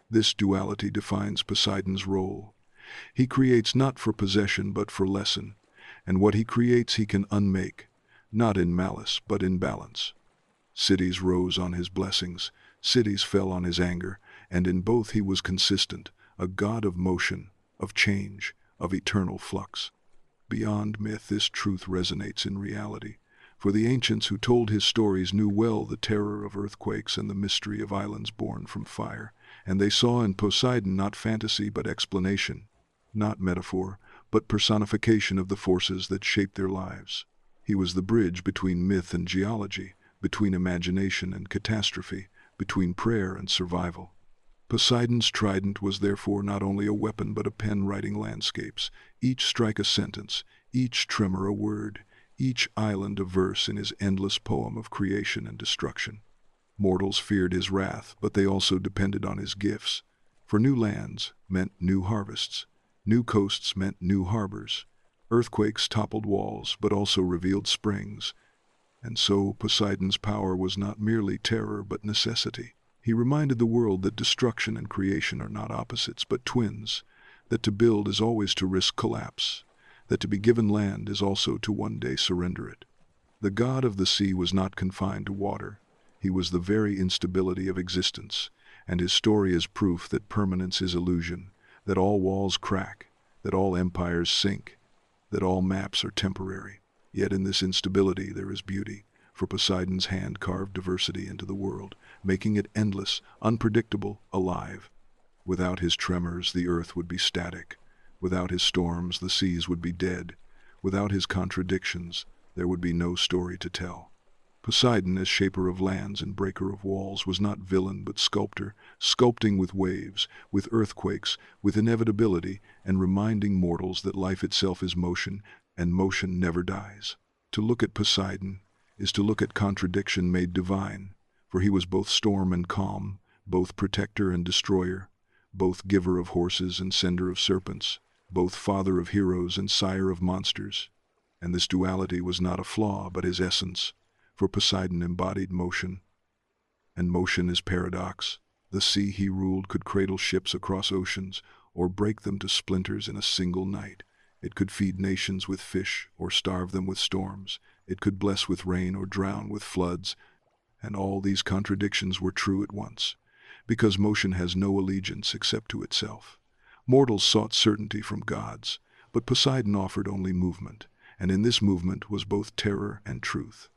This duality defines Poseidon's role. He creates not for possession but for lesson, and what he creates he can unmake, not in malice but in balance. Cities rose on his blessings, cities fell on his anger, and in both he was consistent, a god of motion, of change, of eternal flux. Beyond myth, this truth resonates in reality, for the ancients who told his stories knew well the terror of earthquakes and the mystery of islands born from fire, and they saw in Poseidon not fantasy but explanation, not metaphor, but personification of the forces that shaped their lives. He was the bridge between myth and geology, between imagination and catastrophe, between prayer and survival. Poseidon's trident was therefore not only a weapon but a pen writing landscapes, each strike a sentence, each tremor a word, each island a verse in his endless poem of creation and destruction. Mortals feared his wrath, but they also depended on his gifts, for new lands meant new harvests, new coasts meant new harbors. Earthquakes toppled walls, but also revealed springs, and so Poseidon's power was not merely terror but necessity. He reminded the world that destruction and creation are not opposites but twins, that to build is always to risk collapse, that to be given land is also to one day surrender it. The god of the sea was not confined to water. He was the very instability of existence, and his story is proof that permanence is illusion, that all walls crack, that all empires sink, that all maps are temporary. Yet in this instability there is beauty, for Poseidon's hand carved diversity into the world, making it endless, unpredictable, alive. Without his tremors, the earth would be static. Without his storms, the seas would be dead. Without his contradictions, there would be no story to tell. Poseidon, as shaper of lands and breaker of walls, was not villain but sculptor, sculpting with waves, with earthquakes, with inevitability, and reminding mortals that life itself is motion, and motion never dies. To look at Poseidon is to look at contradiction made divine, for he was both storm and calm, both protector and destroyer, both giver of horses and sender of serpents, both father of heroes and sire of monsters. And this duality was not a flaw but his essence, for Poseidon embodied motion, and motion is paradox. The sea he ruled could cradle ships across oceans, or break them to splinters in a single night. It could feed nations with fish, or starve them with storms. It could bless with rain or drown with floods. And all these contradictions were true at once, because motion has no allegiance except to itself. Mortals sought certainty from gods, but Poseidon offered only movement, and in this movement was both terror and truth.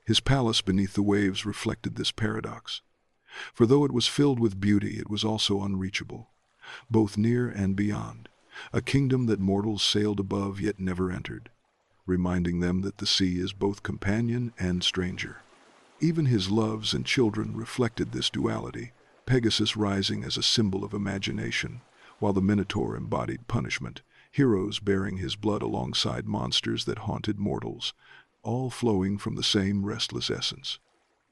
His palace beneath the waves reflected this paradox, for though it was filled with beauty, it was also unreachable, both near and beyond, a kingdom that mortals sailed above yet never entered, reminding them that the sea is both companion and stranger. Even his loves and children reflected this duality, Pegasus rising as a symbol of imagination, while the Minotaur embodied punishment, heroes bearing his blood alongside monsters that haunted mortals, all flowing from the same restless essence.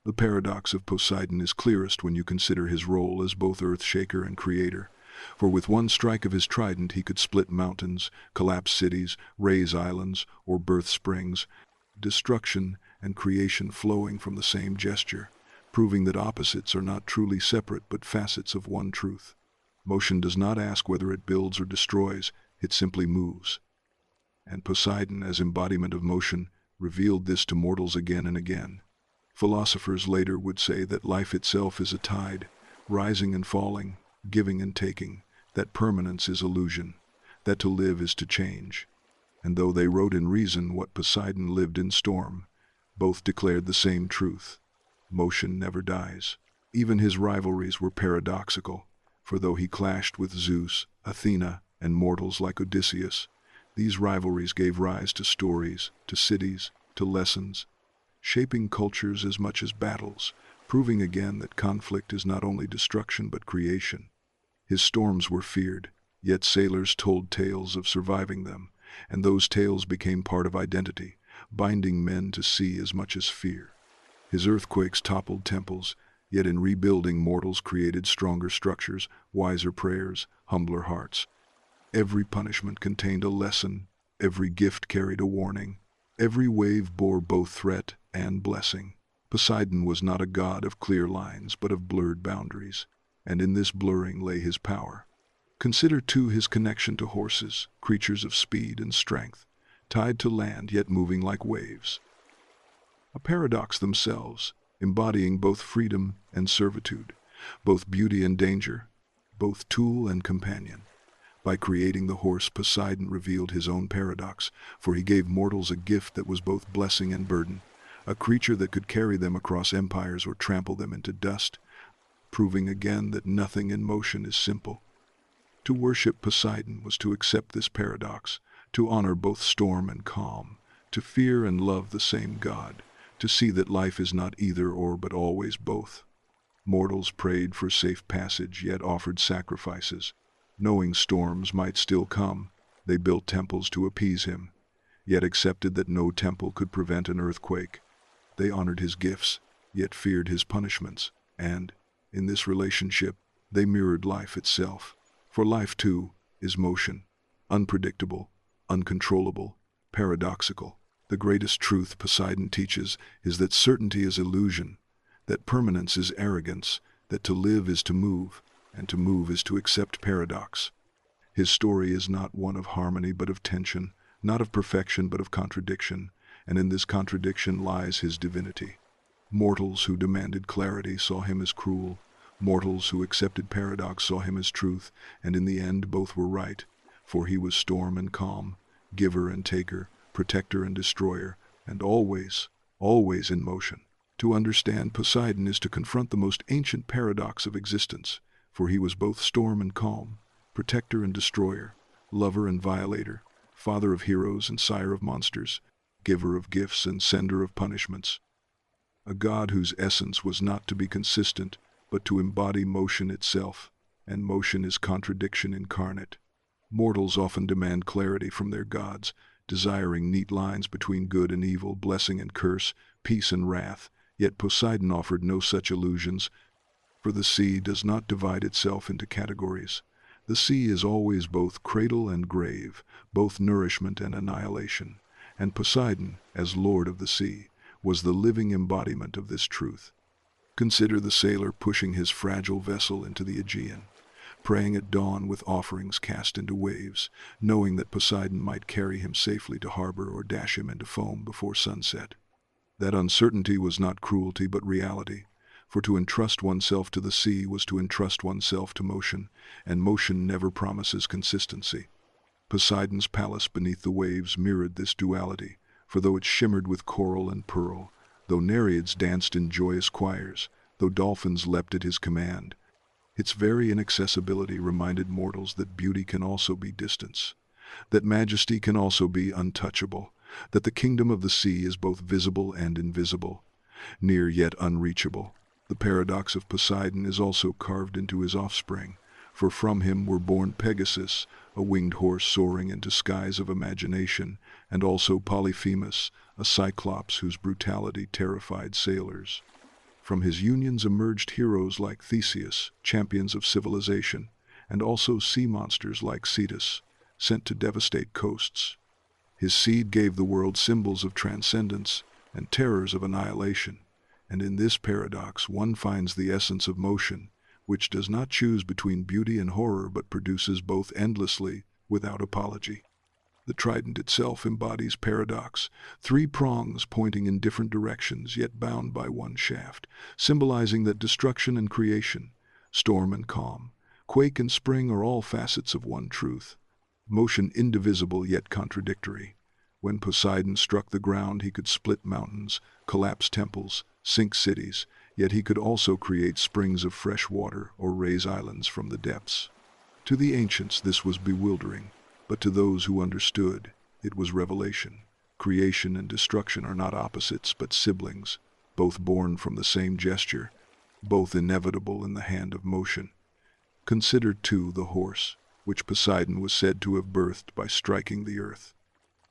The paradox of Poseidon is clearest when you consider his role as both earth-shaker and creator, for with one strike of his trident he could split mountains, collapse cities, raise islands, or birth springs, destruction and creation flowing from the same gesture, proving that opposites are not truly separate but facets of one truth. Motion does not ask whether it builds or destroys, it simply moves. And Poseidon, as embodiment of motion, revealed this to mortals again and again. Philosophers later would say that life itself is a tide, rising and falling, giving and taking, that permanence is illusion, that to live is to change. And though they wrote in reason what Poseidon lived in storm, both declared the same truth: motion never dies. Even his rivalries were paradoxical, for though he clashed with Zeus, Athena, and mortals like Odysseus, these rivalries gave rise to stories, to cities, to lessons, shaping cultures as much as battles, proving again that conflict is not only destruction but creation. His storms were feared, yet sailors told tales of surviving them, and those tales became part of identity, binding men to sea as much as fear. His earthquakes toppled temples, yet in rebuilding mortals created stronger structures, wiser prayers, humbler hearts. Every punishment contained a lesson, every gift carried a warning, every wave bore both threat and blessing. Poseidon was not a god of clear lines but of blurred boundaries, and in this blurring lay his power. Consider too his connection to horses, creatures of speed and strength, tied to land yet moving like waves. A paradox themselves, embodying both freedom and servitude, both beauty and danger, both tool and companion. By creating the horse, Poseidon revealed his own paradox, for he gave mortals a gift that was both blessing and burden, a creature that could carry them across empires or trample them into dust, proving again that nothing in motion is simple. To worship Poseidon was to accept this paradox, to honor both storm and calm, to fear and love the same God, to see that life is not either or but always both. Mortals prayed for safe passage yet offered sacrifices. Knowing storms might still come, they built temples to appease him, yet accepted that no temple could prevent an earthquake. They honored his gifts, yet feared his punishments, and, in this relationship, they mirrored life itself. For life, too, is motion, unpredictable, uncontrollable, paradoxical. The greatest truth Poseidon teaches is that certainty is illusion, that permanence is arrogance, that to live is to move, and to move is to accept paradox. His story is not one of harmony but of tension, not of perfection but of contradiction, and in this contradiction lies his divinity. Mortals who demanded clarity saw him as cruel, Mortals who accepted paradox saw him as truth, and in the end both were right, for he was storm and calm, giver and taker, protector and destroyer, and always, always in motion. To understand Poseidon is to confront the most ancient paradox of existence, for he was both storm and calm, protector and destroyer, lover and violator, father of heroes and sire of monsters, giver of gifts and sender of punishments. A god whose essence was not to be consistent, but to embody motion itself, and motion is contradiction incarnate. Mortals often demand clarity from their gods, desiring neat lines between good and evil, blessing and curse, peace and wrath, yet Poseidon offered no such illusions, for the sea does not divide itself into categories. The sea is always both cradle and grave, both nourishment and annihilation, and Poseidon, as lord of the sea, was the living embodiment of this truth. Consider the sailor pushing his fragile vessel into the Aegean, praying at dawn with offerings cast into waves, knowing that Poseidon might carry him safely to harbor or dash him into foam before sunset. That uncertainty was not cruelty but reality, for to entrust oneself to the sea was to entrust oneself to motion, and motion never promises consistency. Poseidon's palace beneath the waves mirrored this duality, for though it shimmered with coral and pearl, though Nereids danced in joyous choirs, though dolphins leapt at his command, its very inaccessibility reminded mortals that beauty can also be distance, that majesty can also be untouchable, that the kingdom of the sea is both visible and invisible, near yet unreachable. The paradox of Poseidon is also carved into his offspring, for from him were born Pegasus, a winged horse soaring into skies of imagination, and also Polyphemus, a cyclops whose brutality terrified sailors. From his unions emerged heroes like Theseus, champions of civilization, and also sea monsters like Cetus, sent to devastate coasts. His seed gave the world symbols of transcendence and terrors of annihilation, and in this paradox one finds the essence of motion, which does not choose between beauty and horror but produces both endlessly, without apology. The trident itself embodies paradox, three prongs pointing in different directions yet bound by one shaft, symbolizing that destruction and creation, storm and calm, quake and spring are all facets of one truth. Motion indivisible yet contradictory. When Poseidon struck the ground, he could split mountains, collapse temples, sink cities, yet he could also create springs of fresh water or raise islands from the depths. To the ancients this was bewildering, but to those who understood, it was revelation. Creation and destruction are not opposites but siblings, both born from the same gesture, both inevitable in the hand of motion. Consider, too, the horse, which Poseidon was said to have birthed by striking the earth.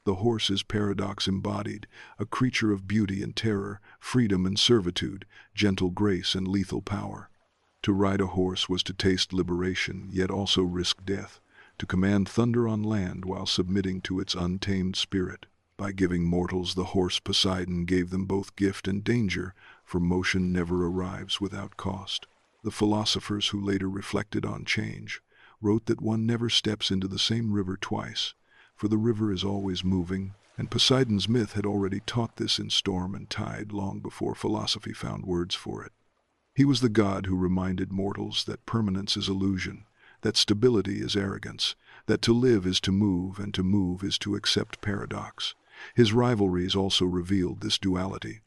The horse is paradox embodied, a creature of beauty and terror, freedom and servitude, gentle grace and lethal power. To ride a horse was to taste liberation, yet also risk death, to command thunder on land while submitting to its untamed spirit. By giving mortals the horse, Poseidon gave them both gift and danger, for motion never arrives without cost. The philosophers who later reflected on change wrote that one never steps into the same river twice, for the river is always moving, and Poseidon's myth had already taught this in storm and tide long before philosophy found words for it. He was the god who reminded mortals that permanence is illusion, that stability is arrogance, that to live is to move, and to move is to accept paradox. His rivalries also revealed this duality.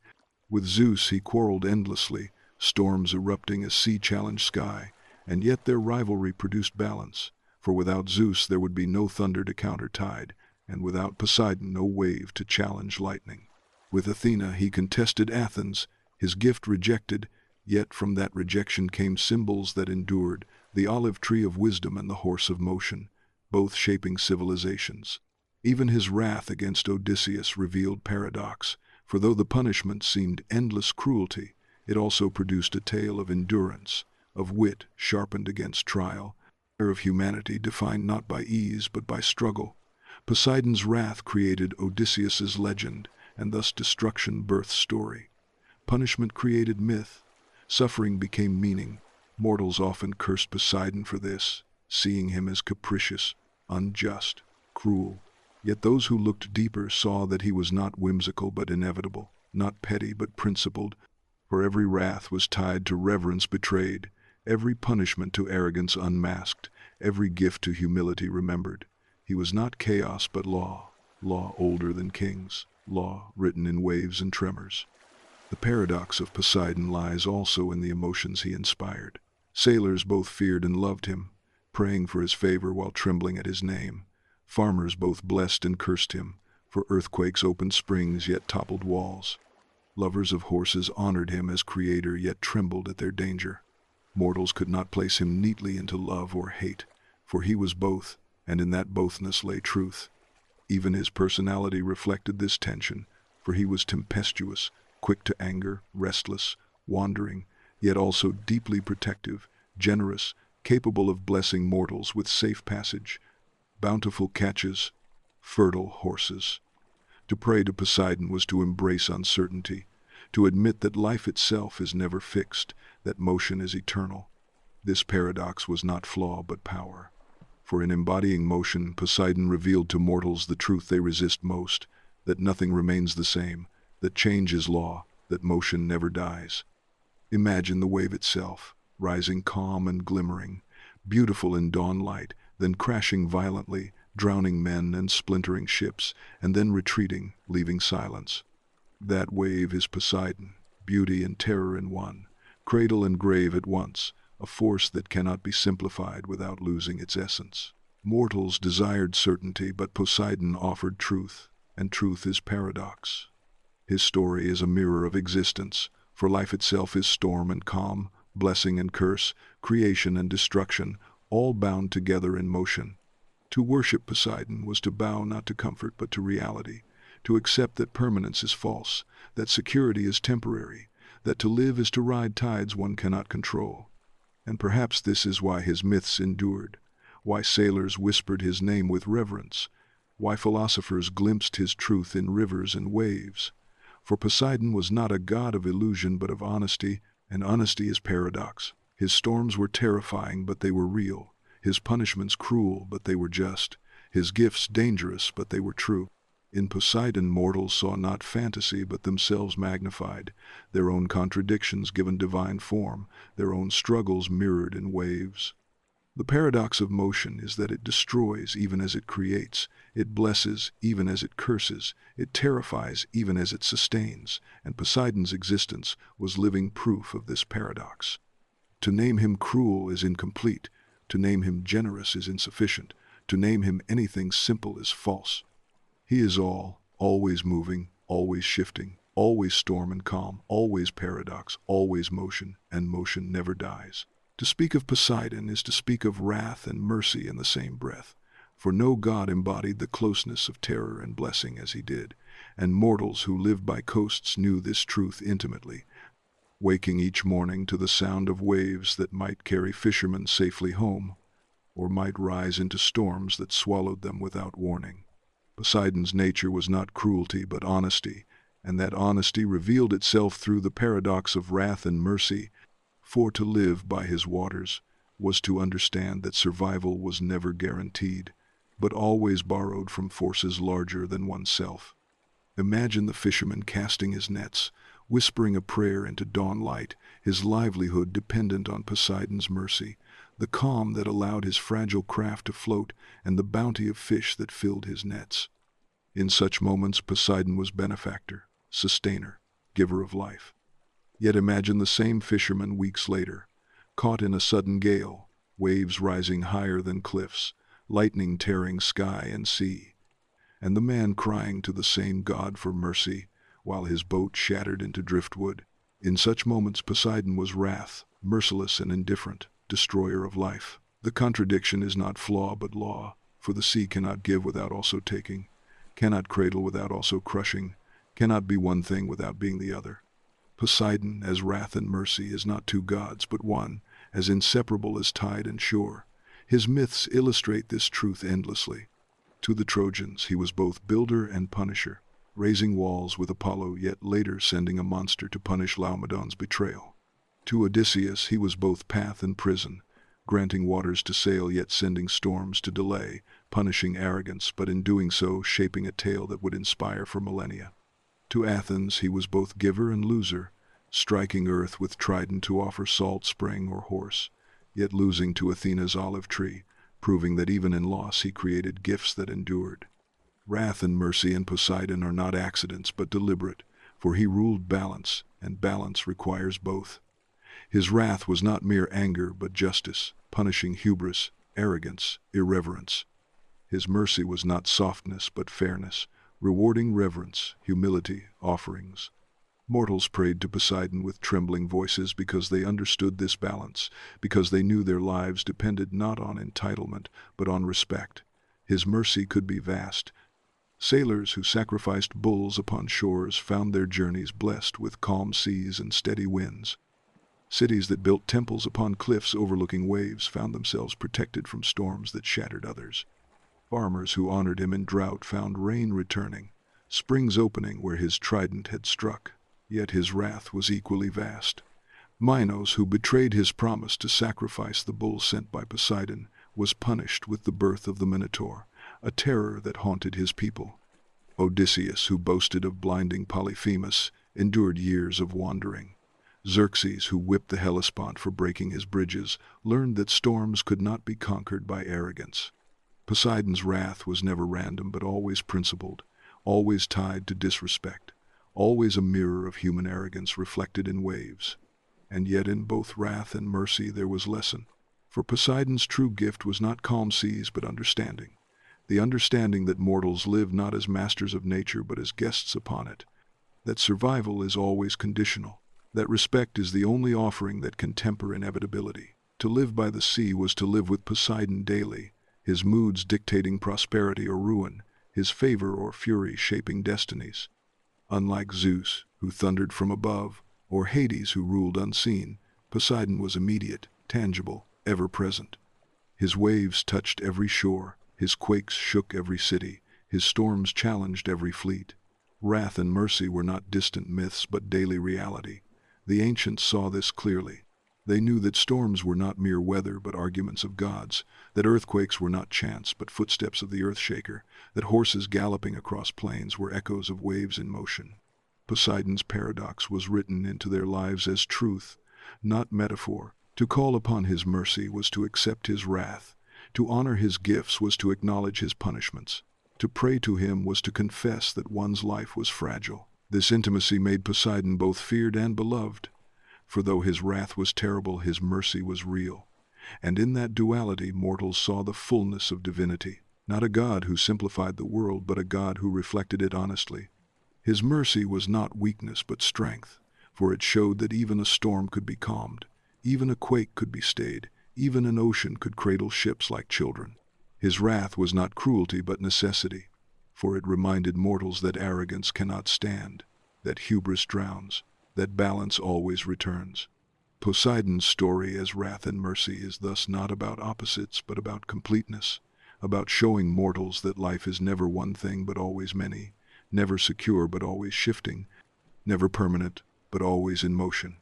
With Zeus he quarreled endlessly, storms erupting as sea challenged sky, and yet their rivalry produced balance, for without Zeus there would be no thunder to counter tide, and without Poseidon no wave to challenge lightning. With Athena he contested Athens, his gift rejected, yet from that rejection came symbols that endured, the olive tree of wisdom and the horse of motion, both shaping civilizations. Even his wrath against Odysseus revealed paradox, for though the punishment seemed endless cruelty, it also produced a tale of endurance, of wit sharpened against trial, of humanity defined not by ease but by struggle. Poseidon's wrath created Odysseus's legend, and thus destruction birthed story. Punishment created myth, suffering became meaning. Mortals often cursed Poseidon for this, seeing him as capricious, unjust, cruel. Yet those who looked deeper saw that he was not whimsical but inevitable, not petty but principled, for every wrath was tied to reverence betrayed, every punishment to arrogance unmasked, every gift to humility remembered. He was not chaos but law, law older than kings, law written in waves and tremors. The paradox of Poseidon lies also in the emotions he inspired. Sailors both feared and loved him, praying for his favor while trembling at his name. Farmers both blessed and cursed him, for earthquakes opened springs yet toppled walls. Lovers of horses honored him as creator yet trembled at their danger. Mortals could not place him neatly into love or hate, for he was both, and in that bothness lay truth. Even his personality reflected this tension, for he was tempestuous, quick to anger, restless, wandering, yet also deeply protective, generous, capable of blessing mortals with safe passage, bountiful catches, fertile horses. To pray to Poseidon was to embrace uncertainty, to admit that life itself is never fixed, that motion is eternal. This paradox was not flaw but power. For in embodying motion, Poseidon revealed to mortals the truth they resist most, that nothing remains the same, that change is law, that motion never dies. Imagine the wave itself, rising calm and glimmering, beautiful in dawn light, then crashing violently, drowning men and splintering ships, and then retreating, leaving silence. That wave is Poseidon, beauty and terror in one, cradle and grave at once, a force that cannot be simplified without losing its essence. Mortals desired certainty, but Poseidon offered truth, and truth is paradox. His story is a mirror of existence, for life itself is storm and calm, blessing and curse, creation and destruction, all bound together in motion. To worship Poseidon was to bow not to comfort but to reality, to accept that permanence is false, that security is temporary, that to live is to ride tides one cannot control. And perhaps this is why his myths endured, why sailors whispered his name with reverence, why philosophers glimpsed his truth in rivers and waves. For Poseidon was not a god of illusion but of honesty, and honesty is paradox. His storms were terrifying, but they were real. His punishments cruel, but they were just. His gifts dangerous, but they were true. In Poseidon, mortals saw not fantasy, but themselves magnified, their own contradictions given divine form, their own struggles mirrored in waves. The paradox of motion is that it destroys even as it creates, it blesses even as it curses, it terrifies even as it sustains, and Poseidon's existence was living proof of this paradox. To name him cruel is incomplete, to name him generous is insufficient, to name him anything simple is false. He is all, always moving, always shifting, always storm and calm, always paradox, always motion, and motion never dies. To speak of Poseidon is to speak of wrath and mercy in the same breath, for no god embodied the closeness of terror and blessing as he did, and mortals who lived by coasts knew this truth intimately, waking each morning to the sound of waves that might carry fishermen safely home, or might rise into storms that swallowed them without warning. Poseidon's nature was not cruelty but honesty, and that honesty revealed itself through the paradox of wrath and mercy, for to live by his waters was to understand that survival was never guaranteed, but always borrowed from forces larger than oneself. Imagine the fisherman casting his nets, whispering a prayer into dawn light, his livelihood dependent on Poseidon's mercy, the calm that allowed his fragile craft to float, and the bounty of fish that filled his nets. In such moments Poseidon was benefactor, sustainer, giver of life. Yet imagine the same fisherman weeks later, caught in a sudden gale, waves rising higher than cliffs, lightning tearing sky and sea, and the man crying to the same god for mercy, while his boat shattered into driftwood. In such moments Poseidon was wrath, merciless and indifferent, destroyer of life. The contradiction is not flaw but law, for the sea cannot give without also taking, cannot cradle without also crushing, cannot be one thing without being the other. Poseidon, as wrath and mercy, is not two gods but one, as inseparable as tide and shore. His myths illustrate this truth endlessly. To the Trojans he was both builder and punisher, raising walls with Apollo, yet later sending a monster to punish Laomedon's betrayal. To Odysseus he was both path and prison, granting waters to sail yet sending storms to delay, punishing arrogance but in doing so shaping a tale that would inspire for millennia. To Athens he was both giver and loser, striking earth with trident to offer salt spring or horse, yet losing to Athena's olive tree, proving that even in loss he created gifts that endured. Wrath and mercy in Poseidon are not accidents but deliberate, for he ruled balance, and balance requires both. His wrath was not mere anger but justice, punishing hubris, arrogance, irreverence. His mercy was not softness but fairness, rewarding reverence, humility, offerings. Mortals prayed to Poseidon with trembling voices because they understood this balance, because they knew their lives depended not on entitlement but on respect. His mercy could be vast. Sailors who sacrificed bulls upon shores found their journeys blessed with calm seas and steady winds. Cities that built temples upon cliffs overlooking waves found themselves protected from storms that shattered others. Farmers who honored him in drought found rain returning, springs opening where his trident had struck. Yet his wrath was equally vast. Minos, who betrayed his promise to sacrifice the bull sent by Poseidon, was punished with the birth of the Minotaur, a terror that haunted his people. Odysseus, who boasted of blinding Polyphemus, endured years of wandering. Xerxes, who whipped the Hellespont for breaking his bridges, learned that storms could not be conquered by arrogance. Poseidon's wrath was never random but always principled, always tied to disrespect, always a mirror of human arrogance reflected in waves. And yet in both wrath and mercy there was lesson. For Poseidon's true gift was not calm seas but understanding. The understanding that mortals live not as masters of nature but as guests upon it. That survival is always conditional. That respect is the only offering that can temper inevitability. To live by the sea was to live with Poseidon daily, his moods dictating prosperity or ruin, his favor or fury shaping destinies. Unlike Zeus, who thundered from above, or Hades, who ruled unseen, Poseidon was immediate, tangible, ever-present. His waves touched every shore, his quakes shook every city, his storms challenged every fleet. Wrath and mercy were not distant myths but daily reality. The ancients saw this clearly. They knew that storms were not mere weather but arguments of gods, that earthquakes were not chance but footsteps of the earth-shaker, that horses galloping across plains were echoes of waves in motion. Poseidon's paradox was written into their lives as truth, not metaphor. To call upon his mercy was to accept his wrath. To honor his gifts was to acknowledge his punishments. To pray to him was to confess that one's life was fragile. This intimacy made Poseidon both feared and beloved. For though his wrath was terrible, his mercy was real. And in that duality mortals saw the fullness of divinity, not a god who simplified the world, but a god who reflected it honestly. His mercy was not weakness but strength, for it showed that even a storm could be calmed, even a quake could be stayed, even an ocean could cradle ships like children. His wrath was not cruelty but necessity, for it reminded mortals that arrogance cannot stand, that hubris drowns, that balance always returns. Poseidon's story as wrath and mercy is thus not about opposites but about completeness, about showing mortals that life is never one thing but always many, never secure but always shifting, never permanent but always in motion.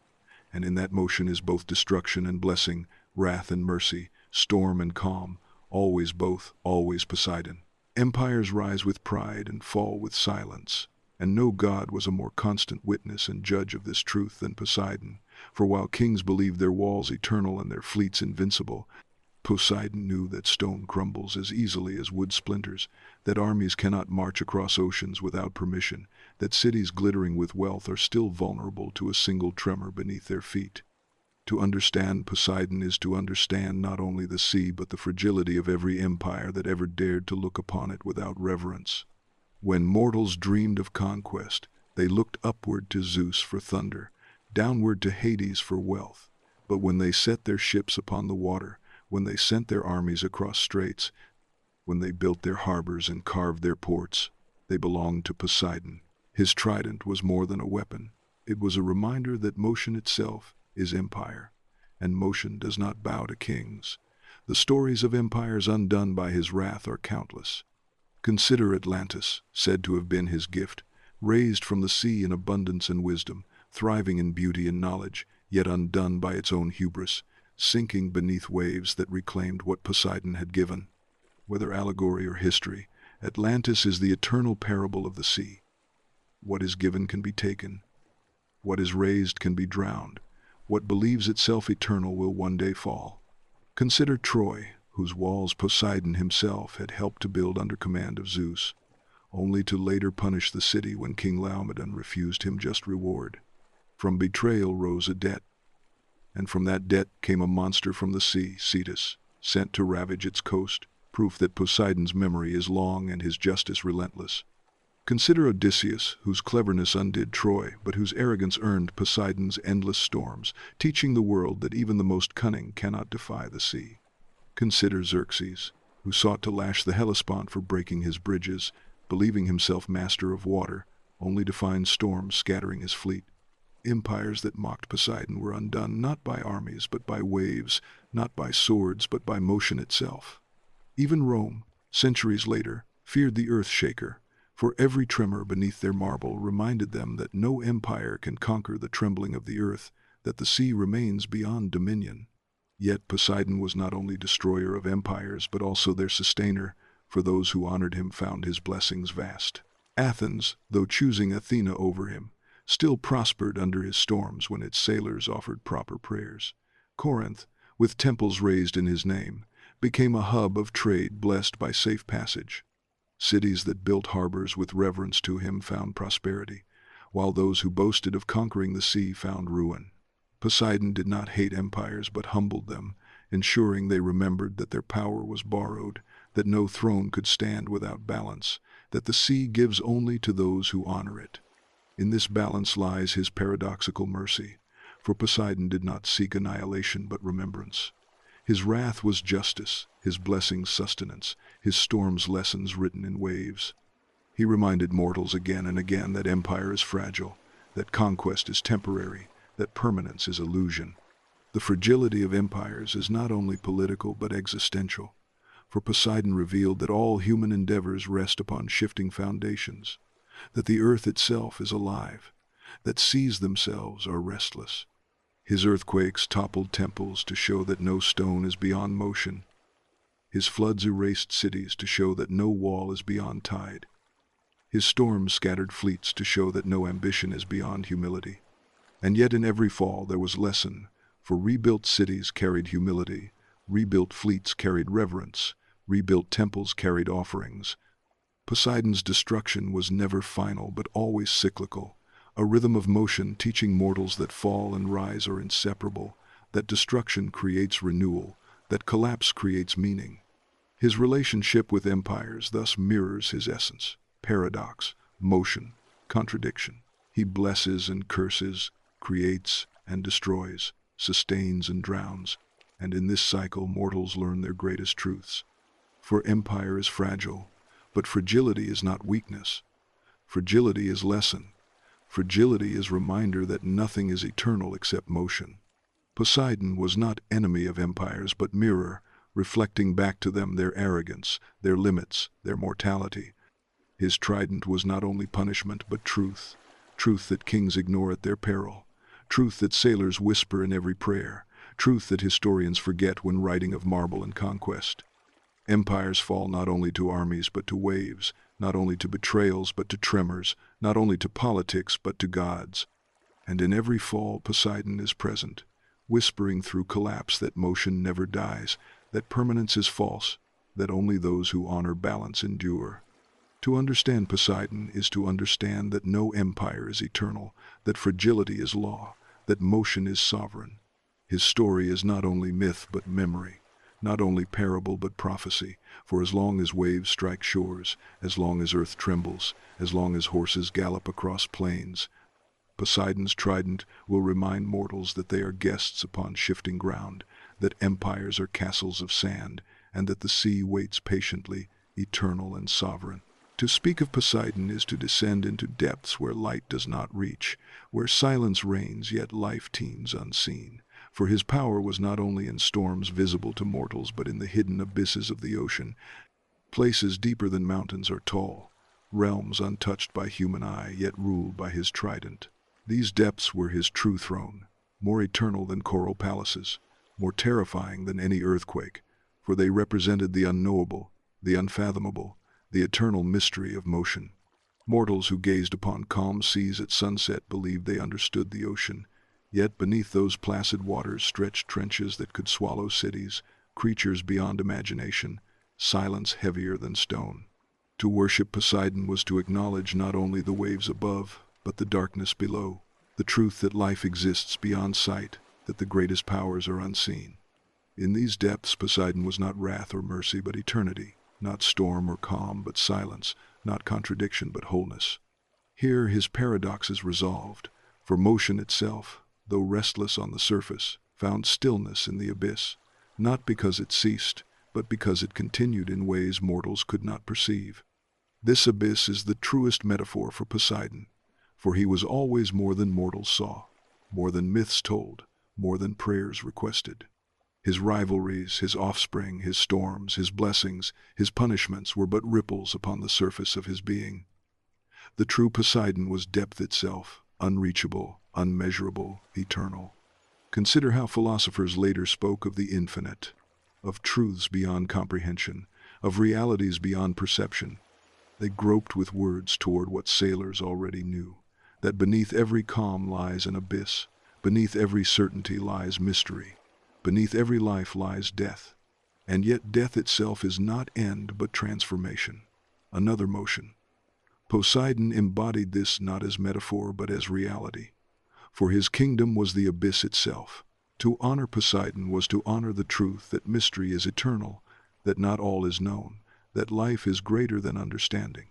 And in that motion is both destruction and blessing, wrath and mercy, storm and calm, always both, always Poseidon. Empires rise with pride and fall with silence. And no god was a more constant witness and judge of this truth than Poseidon, for while kings believed their walls eternal and their fleets invincible, Poseidon knew that stone crumbles as easily as wood splinters, that armies cannot march across oceans without permission, that cities glittering with wealth are still vulnerable to a single tremor beneath their feet. To understand Poseidon is to understand not only the sea but the fragility of every empire that ever dared to look upon it without reverence. When mortals dreamed of conquest, they looked upward to Zeus for thunder, downward to Hades for wealth. But when they set their ships upon the water, when they sent their armies across straits, when they built their harbors and carved their ports, they belonged to Poseidon. His trident was more than a weapon. It was a reminder that motion itself is empire, and motion does not bow to kings. The stories of empires undone by his wrath are countless. Consider Atlantis, said to have been his gift, raised from the sea in abundance and wisdom, thriving in beauty and knowledge, yet undone by its own hubris, sinking beneath waves that reclaimed what Poseidon had given. Whether allegory or history, Atlantis is the eternal parable of the sea. What is given can be taken. What is raised can be drowned. What believes itself eternal will one day fall. Consider Troy, whose walls Poseidon himself had helped to build under command of Zeus, only to later punish the city when King Laomedon refused him just reward. From betrayal rose a debt, and from that debt came a monster from the sea, Cetus, sent to ravage its coast, proof that Poseidon's memory is long and his justice relentless. Consider Odysseus, whose cleverness undid Troy, but whose arrogance earned Poseidon's endless storms, teaching the world that even the most cunning cannot defy the sea. Consider Xerxes, who sought to lash the Hellespont for breaking his bridges, believing himself master of water, only to find storms scattering his fleet. Empires that mocked Poseidon were undone not by armies but by waves, not by swords but by motion itself. Even Rome, centuries later, feared the earth-shaker, for every tremor beneath their marble reminded them that no empire can conquer the trembling of the earth, that the sea remains beyond dominion. Yet Poseidon was not only destroyer of empires but also their sustainer, for those who honored him found his blessings vast. Athens, though choosing Athena over him, still prospered under his storms when its sailors offered proper prayers. Corinth, with temples raised in his name, became a hub of trade blessed by safe passage. Cities that built harbors with reverence to him found prosperity, while those who boasted of conquering the sea found ruin. Poseidon did not hate empires but humbled them, ensuring they remembered that their power was borrowed, that no throne could stand without balance, that the sea gives only to those who honor it. In this balance lies his paradoxical mercy, for Poseidon did not seek annihilation but remembrance. His wrath was justice, his blessings sustenance, his storms lessons written in waves. He reminded mortals again and again that empire is fragile, that conquest is temporary, that permanence is illusion. The fragility of empires is not only political but existential, for Poseidon revealed that all human endeavors rest upon shifting foundations, that the earth itself is alive, that seas themselves are restless. His earthquakes toppled temples to show that no stone is beyond motion. His floods erased cities to show that no wall is beyond tide. His storms scattered fleets to show that no ambition is beyond humility. And yet in every fall there was lesson, for rebuilt cities carried humility, rebuilt fleets carried reverence, rebuilt temples carried offerings. Poseidon's destruction was never final but always cyclical, a rhythm of motion teaching mortals that fall and rise are inseparable, that destruction creates renewal, that collapse creates meaning. His relationship with empires thus mirrors his essence: paradox, motion, contradiction. He blesses and curses, creates and destroys, sustains and drowns, and in this cycle mortals learn their greatest truths. For empire is fragile, but fragility is not weakness. Fragility is lesson. Fragility is reminder that nothing is eternal except motion. Poseidon was not enemy of empires but mirror, reflecting back to them their arrogance, their limits, their mortality. His trident was not only punishment but truth, truth that kings ignore at their peril, truth that sailors whisper in every prayer, truth that historians forget when writing of marble and conquest. Empires fall not only to armies but to waves, not only to betrayals but to tremors, not only to politics but to gods. And in every fall Poseidon is present, whispering through collapse that motion never dies, that permanence is false, that only those who honor balance endure. To understand Poseidon is to understand that no empire is eternal, that fragility is law, that motion is sovereign. His story is not only myth but memory, not only parable but prophecy, for as long as waves strike shores, as long as earth trembles, as long as horses gallop across plains, Poseidon's trident will remind mortals that they are guests upon shifting ground, that empires are castles of sand, and that the sea waits patiently, eternal and sovereign. To speak of Poseidon is to descend into depths where light does not reach, where silence reigns yet life teems unseen. For his power was not only in storms visible to mortals but in the hidden abysses of the ocean, places deeper than mountains are tall, realms untouched by human eye yet ruled by his trident. These depths were his true throne, more eternal than coral palaces, more terrifying than any earthquake, for they represented the unknowable, the unfathomable, the eternal mystery of motion. Mortals who gazed upon calm seas at sunset believed they understood the ocean, yet beneath those placid waters stretched trenches that could swallow cities, creatures beyond imagination, silence heavier than stone. To worship Poseidon was to acknowledge not only the waves above, but the darkness below, the truth that life exists beyond sight, that the greatest powers are unseen. In these depths Poseidon was not wrath or mercy but eternity, not storm or calm but silence, not contradiction but wholeness. Here his paradox is resolved, for motion itself, though restless on the surface, found stillness in the abyss, not because it ceased, but because it continued in ways mortals could not perceive. This abyss is the truest metaphor for Poseidon, for he was always more than mortals saw, more than myths told, more than prayers requested. His rivalries, his offspring, his storms, his blessings, his punishments were but ripples upon the surface of his being. The true Poseidon was depth itself, unreachable, unmeasurable, eternal. Consider how philosophers later spoke of the infinite, of truths beyond comprehension, of realities beyond perception. They groped with words toward what sailors already knew, that beneath every calm lies an abyss, beneath every certainty lies mystery, beneath every life lies death. And yet death itself is not end but transformation, another motion. Poseidon embodied this not as metaphor but as reality, for his kingdom was the abyss itself. To honor Poseidon was to honor the truth that mystery is eternal, that not all is known, that life is greater than understanding.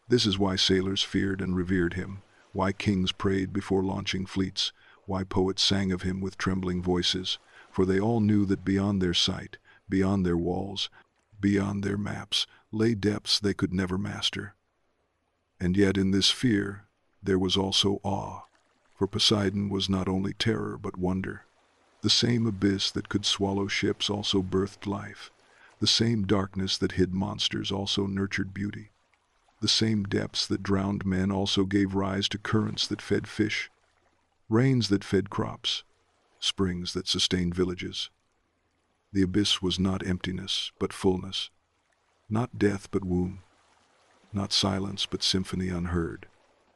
This is why sailors feared and revered him, why kings prayed before launching fleets, why poets sang of him with trembling voices, for they all knew that beyond their sight, beyond their walls, beyond their maps, lay depths they could never master. And yet in this fear there was also awe, for Poseidon was not only terror but wonder. The same abyss that could swallow ships also birthed life. The same darkness that hid monsters also nurtured beauty. The same depths that drowned men also gave rise to currents that fed fish, rains that fed crops, springs that sustained villages. The abyss was not emptiness but fullness, not death but womb, not silence but symphony unheard.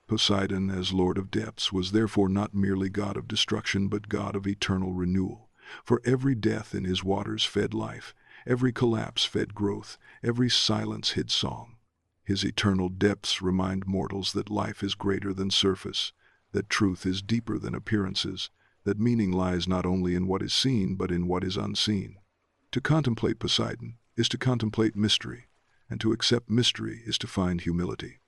Poseidon, as Lord of Depths, was therefore not merely God of destruction but God of eternal renewal, for every death in his waters fed life, every collapse fed growth, every silence hid song. His eternal depths remind mortals that life is greater than surface, that truth is deeper than appearances, that meaning lies not only in what is seen but in what is unseen. To contemplate Poseidon is to contemplate mystery, and to accept mystery is to find humility.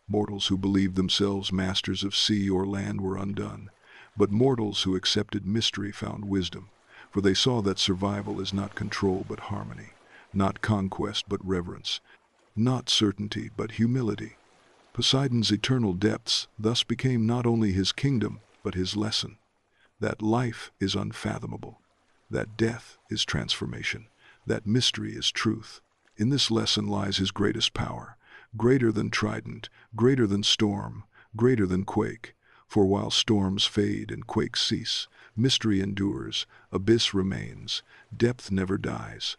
Mortals who believed themselves masters of sea or land were undone, but mortals who accepted mystery found wisdom, for they saw that survival is not control but harmony, not conquest but reverence, not certainty but humility. Poseidon's eternal depths thus became not only his kingdom but his lesson, that life is unfathomable, that death is transformation, that mystery is truth. In this lesson lies his greatest power, greater than trident, greater than storm, greater than quake. For while storms fade and quakes cease, mystery endures, abyss remains, depth never dies.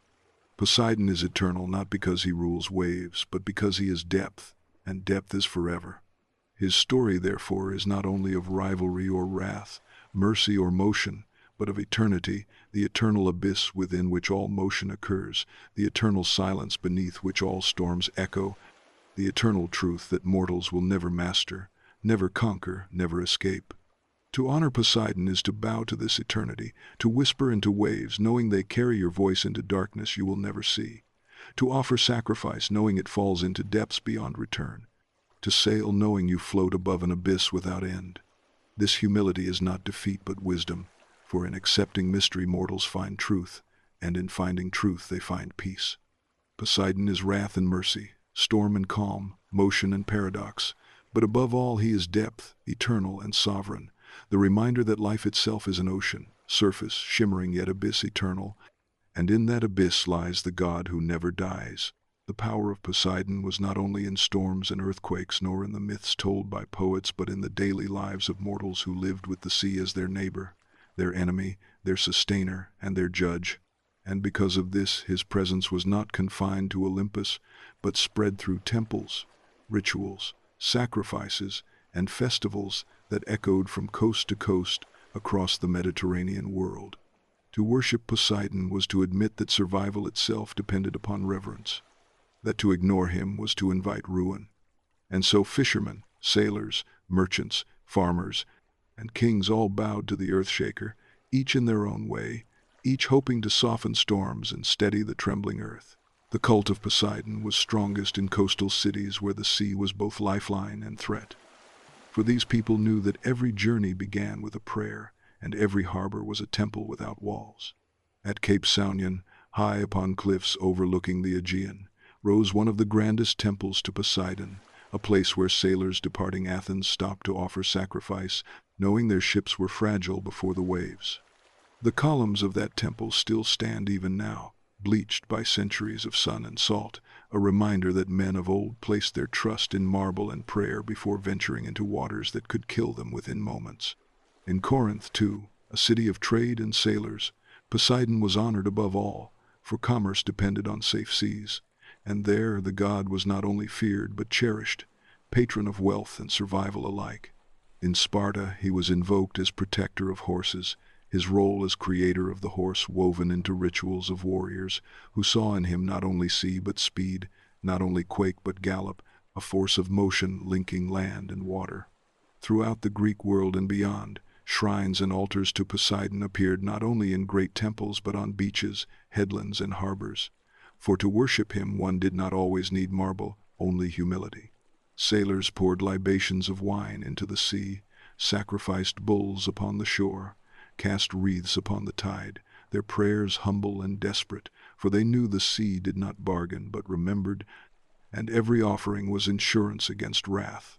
Poseidon is eternal not because he rules waves, but because he is depth, and depth is forever. His story, therefore, is not only of rivalry or wrath, mercy or motion, but of eternity, the eternal abyss within which all motion occurs, the eternal silence beneath which all storms echo, the eternal truth that mortals will never master, never conquer, never escape. To honor Poseidon is to bow to this eternity, to whisper into waves, knowing they carry your voice into darkness you will never see, to offer sacrifice, knowing it falls into depths beyond return, to sail knowing you float above an abyss without end. This humility is not defeat but wisdom, for in accepting mystery mortals find truth, and in finding truth they find peace. Poseidon is wrath and mercy, storm and calm, motion and paradox, but above all he is depth, eternal and sovereign, the reminder that life itself is an ocean, surface, shimmering yet abyss eternal, and in that abyss lies the God who never dies. The power of Poseidon was not only in storms and earthquakes nor in the myths told by poets but in the daily lives of mortals who lived with the sea as their neighbor, their enemy, their sustainer, and their judge. And because of this, his presence was not confined to Olympus, but spread through temples, rituals, sacrifices, and festivals that echoed from coast to coast across the Mediterranean world. To worship Poseidon was to admit that survival itself depended upon reverence, that to ignore him was to invite ruin. And so fishermen, sailors, merchants, farmers, and kings all bowed to the earthshaker, each in their own way, each hoping to soften storms and steady the trembling earth. The cult of Poseidon was strongest in coastal cities where the sea was both lifeline and threat. For these people knew that every journey began with a prayer, and every harbor was a temple without walls. At Cape Saunion, high upon cliffs overlooking the Aegean, rose one of the grandest temples to Poseidon, a place where sailors departing Athens stopped to offer sacrifice, knowing their ships were fragile before the waves. The columns of that temple still stand even now, bleached by centuries of sun and salt, a reminder that men of old placed their trust in marble and prayer before venturing into waters that could kill them within moments. In Corinth, too, a city of trade and sailors, Poseidon was honored above all, for commerce depended on safe seas, and there the god was not only feared but cherished, patron of wealth and survival alike. In Sparta, he was invoked as protector of horses, his role as creator of the horse woven into rituals of warriors who saw in him not only sea but speed, not only quake but gallop, a force of motion linking land and water. Throughout the Greek world and beyond, shrines and altars to Poseidon appeared not only in great temples but on beaches, headlands, and harbors. For to worship him one did not always need marble, only humility. Sailors poured libations of wine into the sea, sacrificed bulls upon the shore, cast wreaths upon the tide, their prayers humble and desperate, for they knew the sea did not bargain but remembered, and every offering was insurance against wrath.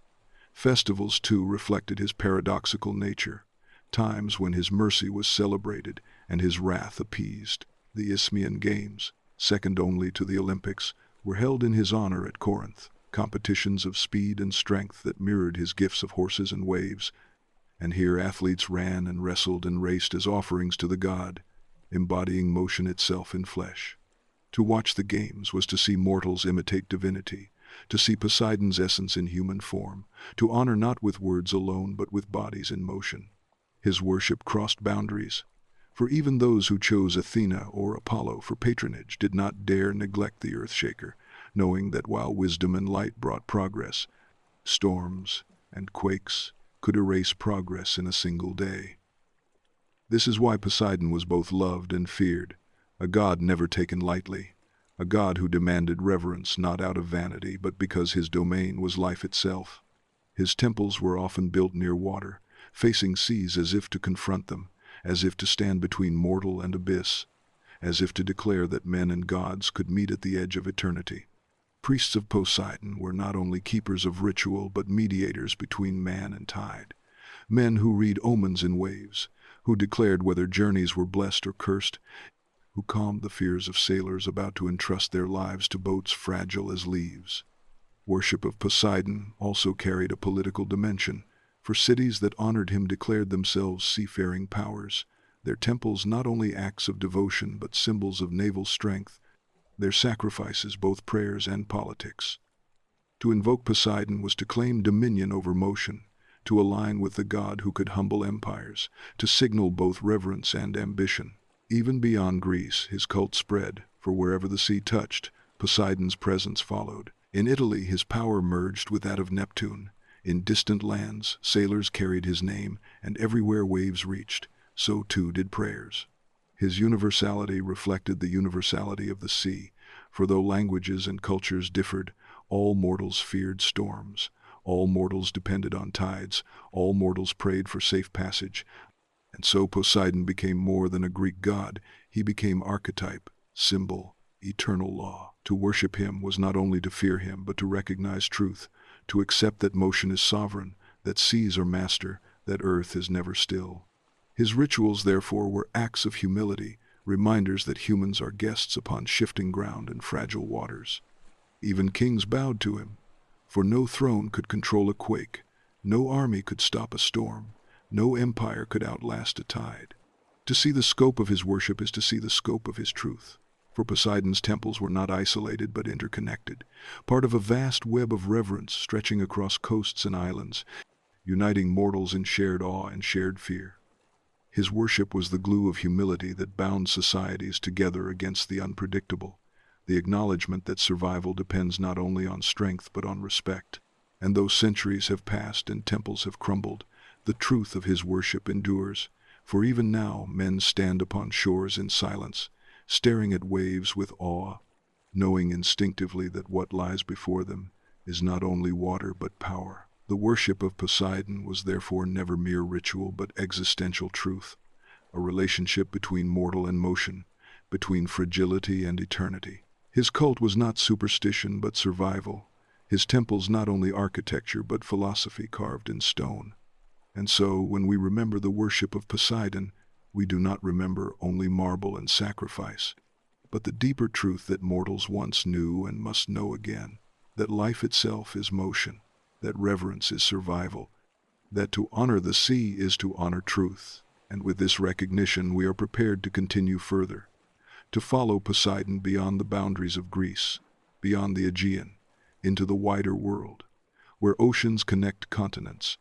Festivals, too, reflected his paradoxical nature, times when his mercy was celebrated and his wrath appeased. The Isthmian Games, second only to the Olympics, were held in his honor at Corinth, competitions of speed and strength that mirrored his gifts of horses and waves, and here athletes ran and wrestled and raced as offerings to the god, embodying motion itself in flesh. To watch the games was to see mortals imitate divinity, to see Poseidon's essence in human form, to honor not with words alone but with bodies in motion. His worship crossed boundaries, for even those who chose Athena or Apollo for patronage did not dare neglect the earthshaker, knowing that while wisdom and light brought progress, storms and quakes could erase progress in a single day. This is why Poseidon was both loved and feared, a god never taken lightly, a god who demanded reverence not out of vanity but because his domain was life itself. His temples were often built near water, facing seas as if to confront them, as if to stand between mortal and abyss, as if to declare that men and gods could meet at the edge of eternity. Priests of Poseidon were not only keepers of ritual but mediators between man and tide, men who read omens in waves, who declared whether journeys were blessed or cursed, who calmed the fears of sailors about to entrust their lives to boats fragile as leaves. Worship of Poseidon also carried a political dimension, for cities that honored him declared themselves seafaring powers, their temples not only acts of devotion but symbols of naval strength, their sacrifices both prayers and politics. To invoke Poseidon was to claim dominion over motion, to align with the god who could humble empires, to signal both reverence and ambition. Even beyond Greece, his cult spread, for wherever the sea touched, Poseidon's presence followed. In Italy, his power merged with that of Neptune. In distant lands, sailors carried his name, and everywhere waves reached, so too did prayers. His universality reflected the universality of the sea, for though languages and cultures differed, all mortals feared storms, all mortals depended on tides, all mortals prayed for safe passage, and so Poseidon became more than a Greek god, he became archetype, symbol, eternal law. To worship him was not only to fear him but to recognize truth, to accept that motion is sovereign, that seas are master, that earth is never still. His rituals, therefore, were acts of humility, reminders that humans are guests upon shifting ground and fragile waters. Even kings bowed to him, for no throne could control a quake, no army could stop a storm, no empire could outlast a tide. To see the scope of his worship is to see the scope of his truth, for Poseidon's temples were not isolated but interconnected, part of a vast web of reverence stretching across coasts and islands, uniting mortals in shared awe and shared fear. His worship was the glue of humility that bound societies together against the unpredictable, the acknowledgement that survival depends not only on strength but on respect. And though centuries have passed and temples have crumbled, the truth of his worship endures, for even now men stand upon shores in silence, staring at waves with awe, knowing instinctively that what lies before them is not only water but power. The worship of Poseidon was therefore never mere ritual but existential truth, a relationship between mortal and motion, between fragility and eternity. His cult was not superstition but survival, his temples not only architecture but philosophy carved in stone. And so, when we remember the worship of Poseidon, we do not remember only marble and sacrifice, but the deeper truth that mortals once knew and must know again, that life itself is motion, that reverence is survival, that to honor the sea is to honor truth. And with this recognition we are prepared to continue further, to follow Poseidon beyond the boundaries of Greece, beyond the Aegean, into the wider world, where oceans connect continents,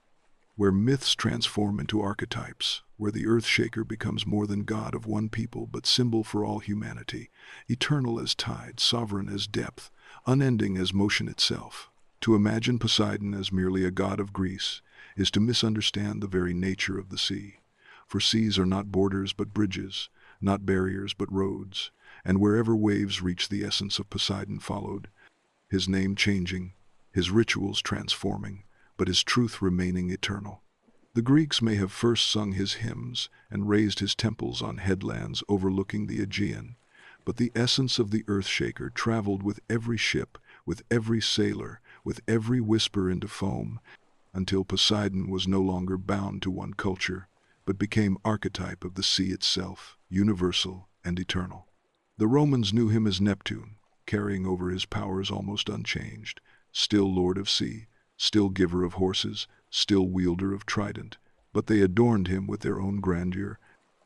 where myths transform into archetypes, where the earth-shaker becomes more than god of one people but symbol for all humanity, eternal as tide, sovereign as depth, unending as motion itself. To imagine Poseidon as merely a god of Greece is to misunderstand the very nature of the sea, for seas are not borders but bridges, not barriers but roads, and wherever waves reach the essence of Poseidon followed, his name changing, his rituals transforming, but his truth remaining eternal. The Greeks may have first sung his hymns and raised his temples on headlands overlooking the Aegean, but the essence of the earth-shaker traveled with every ship, with every sailor, with every whisper into foam, until Poseidon was no longer bound to one culture, but became archetype of the sea itself, universal and eternal. The Romans knew him as Neptune, carrying over his powers almost unchanged, still lord of sea, still giver of horses, still wielder of trident, but they adorned him with their own grandeur,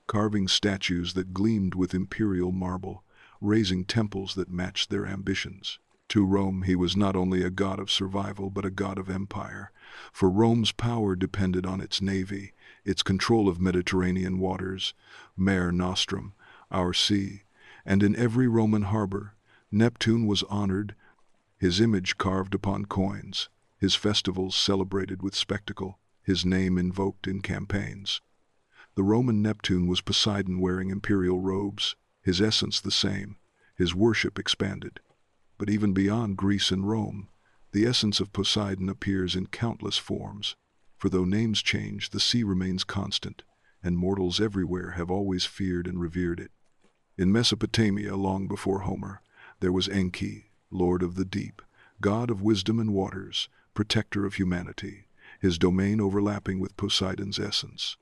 carving statues that gleamed with imperial marble, raising temples that matched their ambitions. To Rome he was not only a god of survival but a god of empire, for Rome's power depended on its navy, its control of Mediterranean waters, Mare Nostrum, our sea, and in every Roman harbor, Neptune was honored, his image carved upon coins, his festivals celebrated with spectacle, his name invoked in campaigns. The Roman Neptune was Poseidon wearing imperial robes, his essence the same, his worship expanded. But even beyond Greece and Rome, the essence of Poseidon appears in countless forms, for though names change, the sea remains constant, and mortals everywhere have always feared and revered it. In Mesopotamia, long before Homer, there was Enki, lord of the deep, god of wisdom and waters, protector of humanity, his domain overlapping with Poseidon's essence.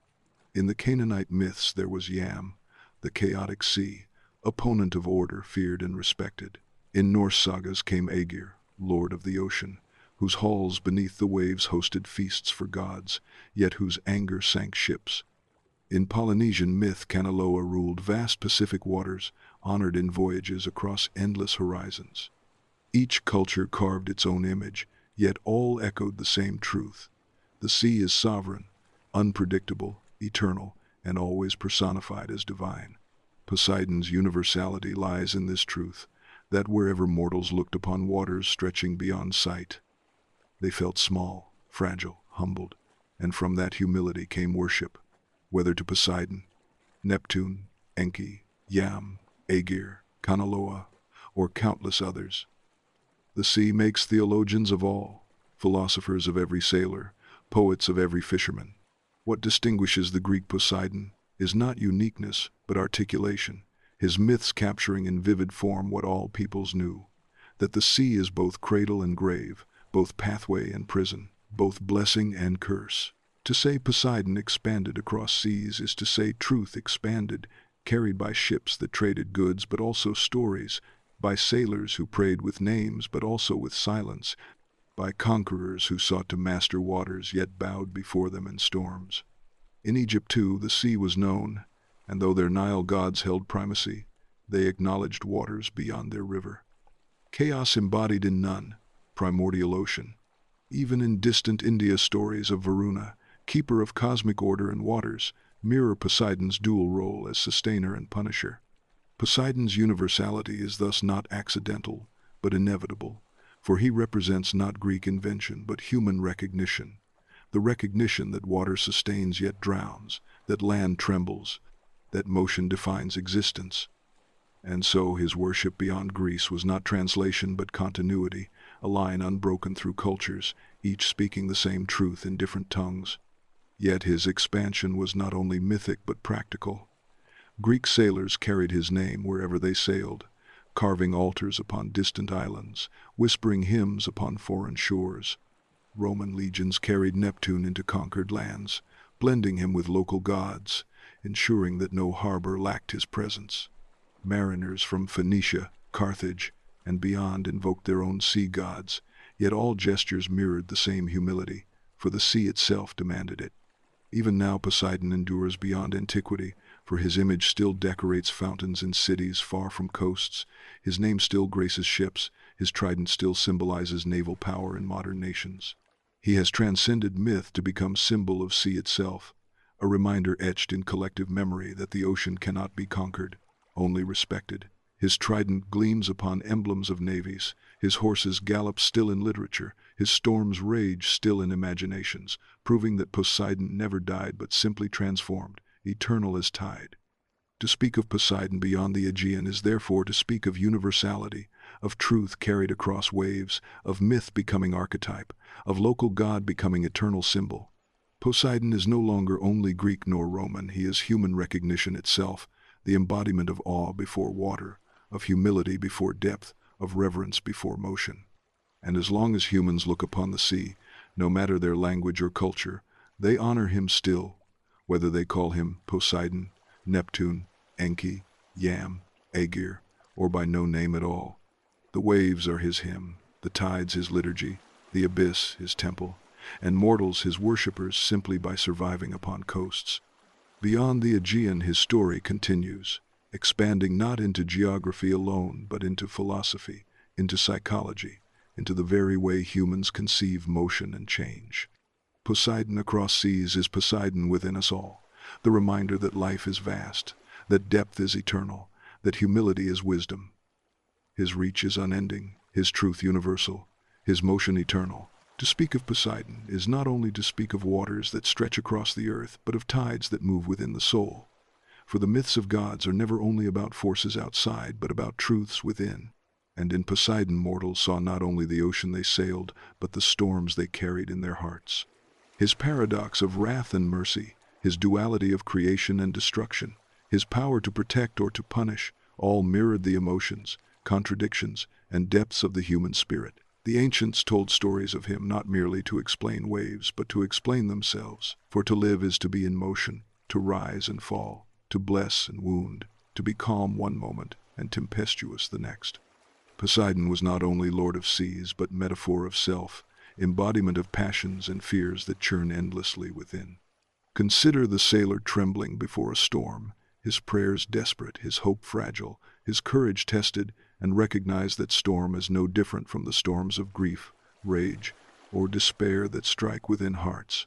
In the Canaanite myths there was Yam, the chaotic sea, opponent of order, feared and respected. In Norse sagas came Aegir, lord of the ocean, whose halls beneath the waves hosted feasts for gods, yet whose anger sank ships. In Polynesian myth, Kanaloa ruled vast Pacific waters, honored in voyages across endless horizons. Each culture carved its own image, yet all echoed the same truth. The sea is sovereign, unpredictable, eternal, and always personified as divine. Poseidon's universality lies in this truth, that wherever mortals looked upon waters stretching beyond sight, they felt small, fragile, humbled, and from that humility came worship, whether to Poseidon, Neptune, Enki, Yam, Aegir, Kanaloa, or countless others. The sea makes theologians of all, philosophers of every sailor, poets of every fisherman. What distinguishes the Greek Poseidon is not uniqueness, but articulation, his myths capturing in vivid form what all peoples knew, that the sea is both cradle and grave, both pathway and prison, both blessing and curse. To say Poseidon expanded across seas is to say truth expanded, carried by ships that traded goods but also stories, by sailors who prayed with names but also with silence, by conquerors who sought to master waters yet bowed before them in storms. In Egypt too the sea was known, and though their Nile gods held primacy, they acknowledged waters beyond their river. Chaos embodied in none, primordial ocean. Even in distant India stories of Varuna, keeper of cosmic order and waters, mirror Poseidon's dual role as sustainer and punisher. Poseidon's universality is thus not accidental, but inevitable, for he represents not Greek invention, but human recognition. The recognition that water sustains yet drowns, that land trembles, that motion defines existence. And so his worship beyond Greece was not translation but continuity, a line unbroken through cultures, each speaking the same truth in different tongues. Yet his expansion was not only mythic but practical. Greek sailors carried his name wherever they sailed, carving altars upon distant islands, whispering hymns upon foreign shores. Roman legions carried Neptune into conquered lands, blending him with local gods, ensuring that no harbor lacked his presence. Mariners from Phoenicia, Carthage, and beyond invoked their own sea gods, yet all gestures mirrored the same humility, for the sea itself demanded it. Even now Poseidon endures beyond antiquity, for his image still decorates fountains in cities far from coasts, his name still graces ships, his trident still symbolizes naval power in modern nations. He has transcended myth to become symbol of sea itself, a reminder etched in collective memory that the ocean cannot be conquered, only respected. His trident gleams upon emblems of navies, his horses gallop still in literature, his storms rage still in imaginations, proving that Poseidon never died but simply transformed, eternal as tide. To speak of Poseidon beyond the Aegean is therefore to speak of universality, of truth carried across waves, of myth becoming archetype, of local god becoming eternal symbol. Poseidon is no longer only Greek nor Roman, he is human recognition itself, the embodiment of awe before water, of humility before depth, of reverence before motion. And as long as humans look upon the sea, no matter their language or culture, they honor him still, whether they call him Poseidon, Neptune, Enki, Yam, Aegir, or by no name at all. The waves are his hymn, the tides his liturgy, the abyss his temple, and mortals his worshippers simply by surviving upon coasts. Beyond the Aegean his story continues, expanding not into geography alone, but into philosophy, into psychology, into the very way humans conceive motion and change. Poseidon across seas is Poseidon within us all, the reminder that life is vast, that depth is eternal, that humility is wisdom. His reach is unending, his truth universal, his motion eternal. To speak of Poseidon is not only to speak of waters that stretch across the earth, but of tides that move within the soul. For the myths of gods are never only about forces outside, but about truths within. And in Poseidon mortals saw not only the ocean they sailed, but the storms they carried in their hearts. His paradox of wrath and mercy, his duality of creation and destruction, his power to protect or to punish, all mirrored the emotions, contradictions, and depths of the human spirit. The ancients told stories of him not merely to explain waves, but to explain themselves. For to live is to be in motion, to rise and fall, to bless and wound, to be calm one moment and tempestuous the next. Poseidon was not only lord of seas, but metaphor of self, embodiment of passions and fears that churn endlessly within. Consider the sailor trembling before a storm, his prayers desperate, his hope fragile, his courage tested, and recognize that storm is no different from the storms of grief, rage, or despair that strike within hearts.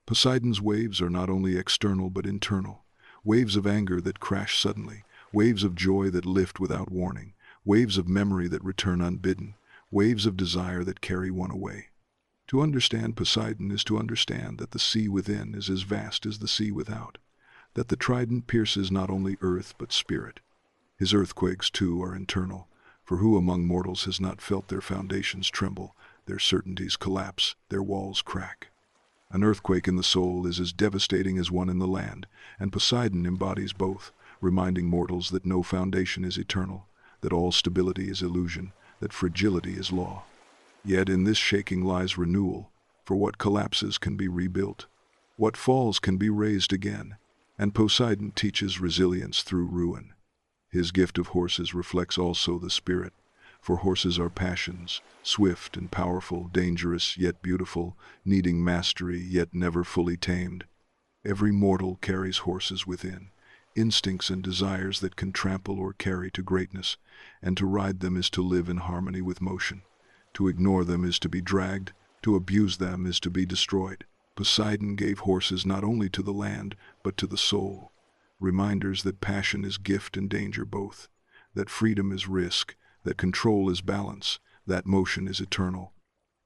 Poseidon's waves are not only external but internal, waves of anger that crash suddenly, waves of joy that lift without warning, waves of memory that return unbidden, waves of desire that carry one away. To understand Poseidon is to understand that the sea within is as vast as the sea without, that the trident pierces not only earth but spirit. His earthquakes, too, are internal, for who among mortals has not felt their foundations tremble, their certainties collapse, their walls crack? An earthquake in the soul is as devastating as one in the land, and Poseidon embodies both, reminding mortals that no foundation is eternal, that all stability is illusion, that fragility is law. Yet in this shaking lies renewal, for what collapses can be rebuilt, what falls can be raised again, and Poseidon teaches resilience through ruin. His gift of horses reflects also the spirit, for horses are passions, swift and powerful, dangerous yet beautiful, needing mastery yet never fully tamed. Every mortal carries horses within, instincts and desires that can trample or carry to greatness, and to ride them is to live in harmony with motion. To ignore them is to be dragged, to abuse them is to be destroyed. Poseidon gave horses not only to the land, but to the soul. Reminders that passion is gift and danger both, that freedom is risk, that control is balance, that motion is eternal.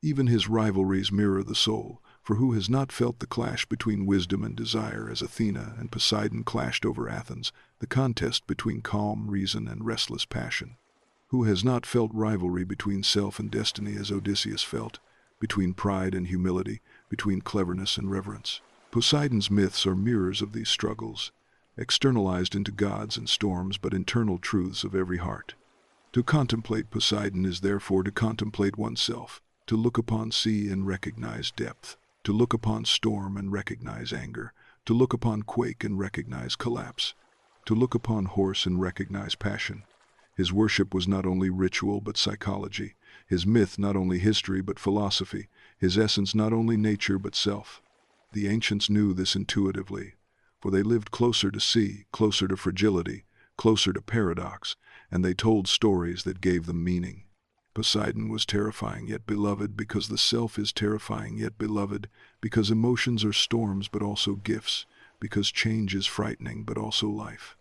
Even his rivalries mirror the soul, for who has not felt the clash between wisdom and desire as Athena and Poseidon clashed over Athens, the contest between calm reason and restless passion? Who has not felt rivalry between self and destiny as Odysseus felt, between pride and humility, between cleverness and reverence? Poseidon's myths are mirrors of these struggles, externalized into gods and storms but internal truths of every heart. To contemplate Poseidon is therefore to contemplate oneself, to look upon sea and recognize depth, to look upon storm and recognize anger, to look upon quake and recognize collapse, to look upon horse and recognize passion. His worship was not only ritual but psychology, his myth not only history but philosophy, his essence not only nature but self. The ancients knew this intuitively, for they lived closer to sea, closer to fragility, closer to paradox, and they told stories that gave them meaning. Poseidon was terrifying yet beloved because the self is terrifying yet beloved, because emotions are storms but also gifts, because change is frightening but also life.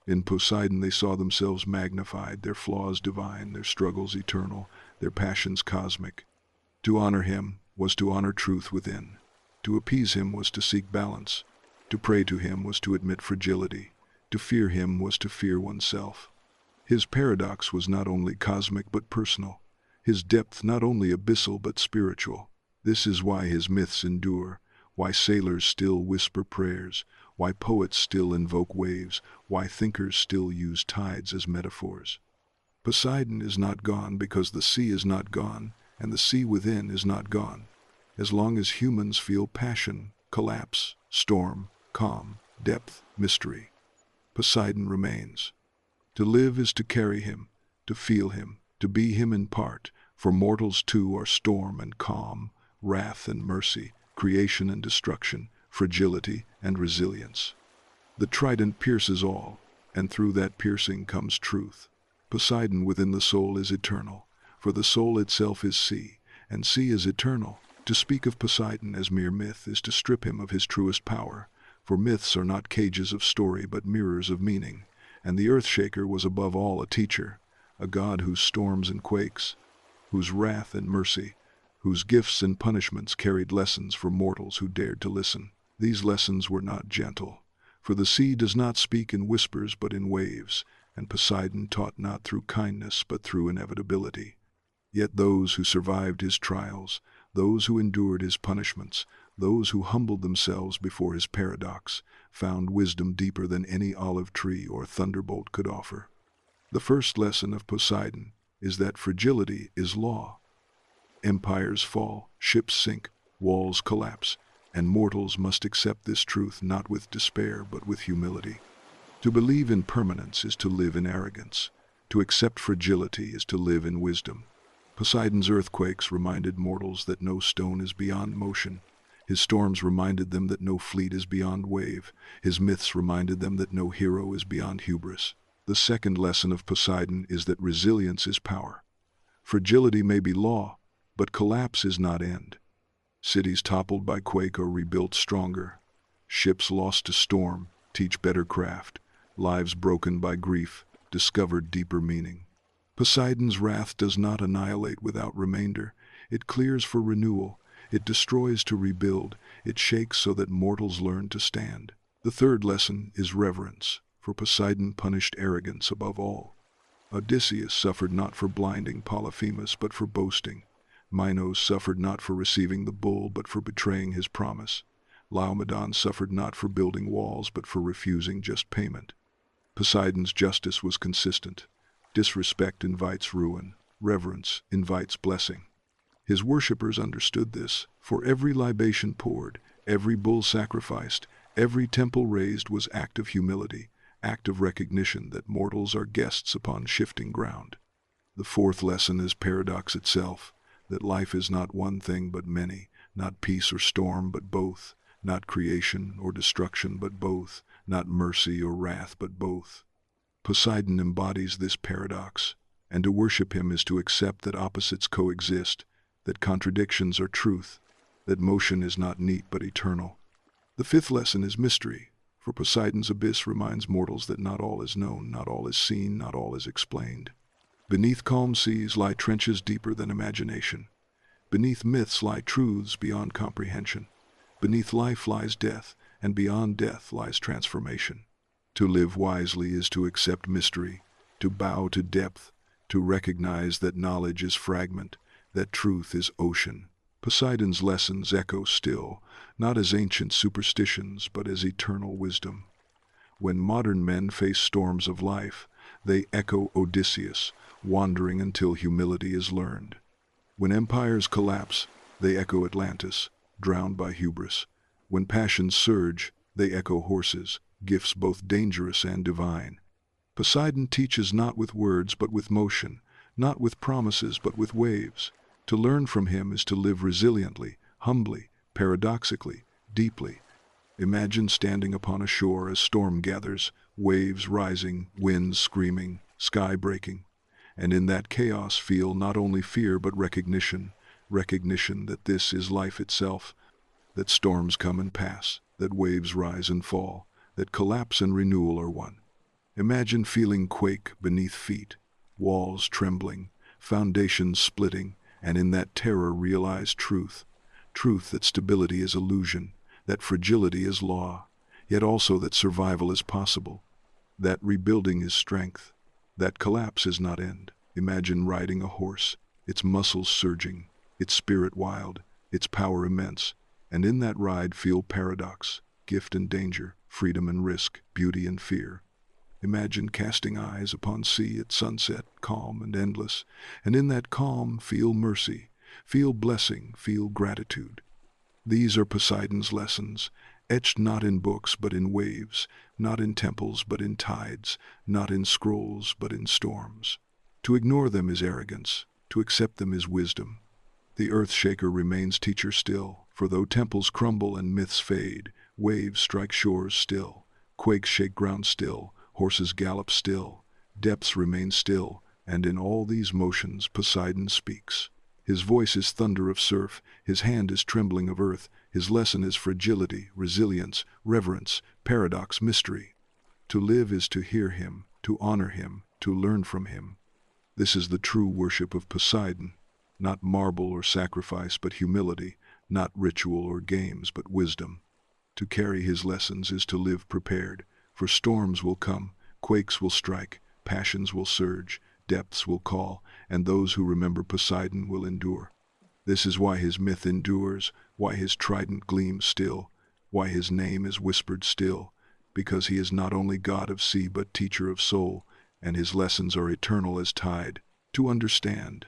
In Poseidon they saw themselves magnified, their flaws divine, their struggles eternal, their passions cosmic. To honor him was to honor truth within. To appease him was to seek balance. To pray to him was to admit fragility. To fear him was to fear oneself. His paradox was not only cosmic but personal, his depth not only abyssal but spiritual. This is why his myths endure, why sailors still whisper prayers, why poets still invoke waves, why thinkers still use tides as metaphors. Poseidon is not gone because the sea is not gone, and the sea within is not gone. As long as humans feel passion, collapse, storm, calm, depth, mystery, Poseidon remains. To live is to carry him, to feel him, to be him in part, for mortals too are storm and calm, wrath and mercy, creation and destruction, fragility and resilience. The trident pierces all, and through that piercing comes truth. Poseidon within the soul is eternal, for the soul itself is sea, and sea is eternal. To speak of Poseidon as mere myth is to strip him of his truest power, for myths are not cages of story but mirrors of meaning, and the Earthshaker was above all a teacher, a god whose storms and quakes, whose wrath and mercy, whose gifts and punishments carried lessons for mortals who dared to listen. These lessons were not gentle, for the sea does not speak in whispers but in waves, and Poseidon taught not through kindness but through inevitability. Yet those who survived his trials, those who endured his punishments, those who humbled themselves before his paradox, found wisdom deeper than any olive tree or thunderbolt could offer. The first lesson of Poseidon is that fragility is law. Empires fall, ships sink, walls collapse, and mortals must accept this truth not with despair but with humility. To believe in permanence is to live in arrogance. To accept fragility is to live in wisdom. Poseidon's earthquakes reminded mortals that no stone is beyond motion. His storms reminded them that no fleet is beyond wave. His myths reminded them that no hero is beyond hubris. The second lesson of Poseidon is that resilience is power. Fragility may be law, but collapse is not end. Cities toppled by quake are rebuilt stronger. Ships lost to storm teach better craft. Lives broken by grief discovered deeper meaning. Poseidon's wrath does not annihilate without remainder. It clears for renewal. It destroys to rebuild. It shakes so that mortals learn to stand. The third lesson is reverence, for Poseidon punished arrogance above all. Odysseus suffered not for blinding Polyphemus but for boasting. Minos suffered not for receiving the bull but for betraying his promise. Laomedon suffered not for building walls but for refusing just payment. Poseidon's justice was consistent. Disrespect invites ruin. Reverence invites blessing. His worshippers understood this, for every libation poured, every bull sacrificed, every temple raised was act of humility, act of recognition that mortals are guests upon shifting ground. The fourth lesson is paradox itself, that life is not one thing but many, not peace or storm but both, not creation or destruction but both, not mercy or wrath but both. Poseidon embodies this paradox, and to worship him is to accept that opposites coexist, that contradictions are truth, that motion is not neat but eternal. The fifth lesson is mystery, for Poseidon's abyss reminds mortals that not all is known, not all is seen, not all is explained. Beneath calm seas lie trenches deeper than imagination. Beneath myths lie truths beyond comprehension. Beneath life lies death, and beyond death lies transformation. To live wisely is to accept mystery, to bow to depth, to recognize that knowledge is fragment, that truth is ocean. Poseidon's lessons echo still, not as ancient superstitions, but as eternal wisdom. When modern men face storms of life, they echo Odysseus, wandering until humility is learned. When empires collapse, they echo Atlantis, drowned by hubris. When passions surge, they echo horses, gifts both dangerous and divine. Poseidon teaches not with words but with motion, not with promises but with waves. To learn from him is to live resiliently, humbly, paradoxically, deeply. Imagine standing upon a shore as storm gathers, waves rising, winds screaming, sky breaking. And in that chaos feel not only fear but recognition that this is life itself, that storms come and pass, that waves rise and fall, that collapse and renewal are one. Imagine feeling quake beneath feet, walls trembling, foundations splitting, and in that terror realize truth that stability is illusion, that fragility is law, yet also that survival is possible, that rebuilding is strength, that collapse is not end. Imagine riding a horse, its muscles surging, its spirit wild, its power immense, and in that ride feel paradox, gift and danger, freedom and risk, beauty and fear. Imagine casting eyes upon sea at sunset, calm and endless, and in that calm feel mercy, feel blessing, feel gratitude. These are Poseidon's lessons, etched not in books but in waves, not in temples but in tides, not in scrolls but in storms. To ignore them is arrogance, to accept them is wisdom. The earth-shaker remains teacher still, for though temples crumble and myths fade, waves strike shores still, quakes shake ground still, horses gallop still, depths remain still, and in all these motions Poseidon speaks. His voice is thunder of surf, his hand is trembling of earth, his lesson is fragility, resilience, reverence, paradox, mystery. To live is to hear him, to honor him, to learn from him. This is the true worship of Poseidon, not marble or sacrifice but humility, not ritual or games but wisdom. To carry his lessons is to live prepared, for storms will come, quakes will strike, passions will surge, depths will call, and those who remember Poseidon will endure. This is why his myth endures, why his trident gleams still, why his name is whispered still, because he is not only god of sea but teacher of soul, and his lessons are eternal as tide. To understand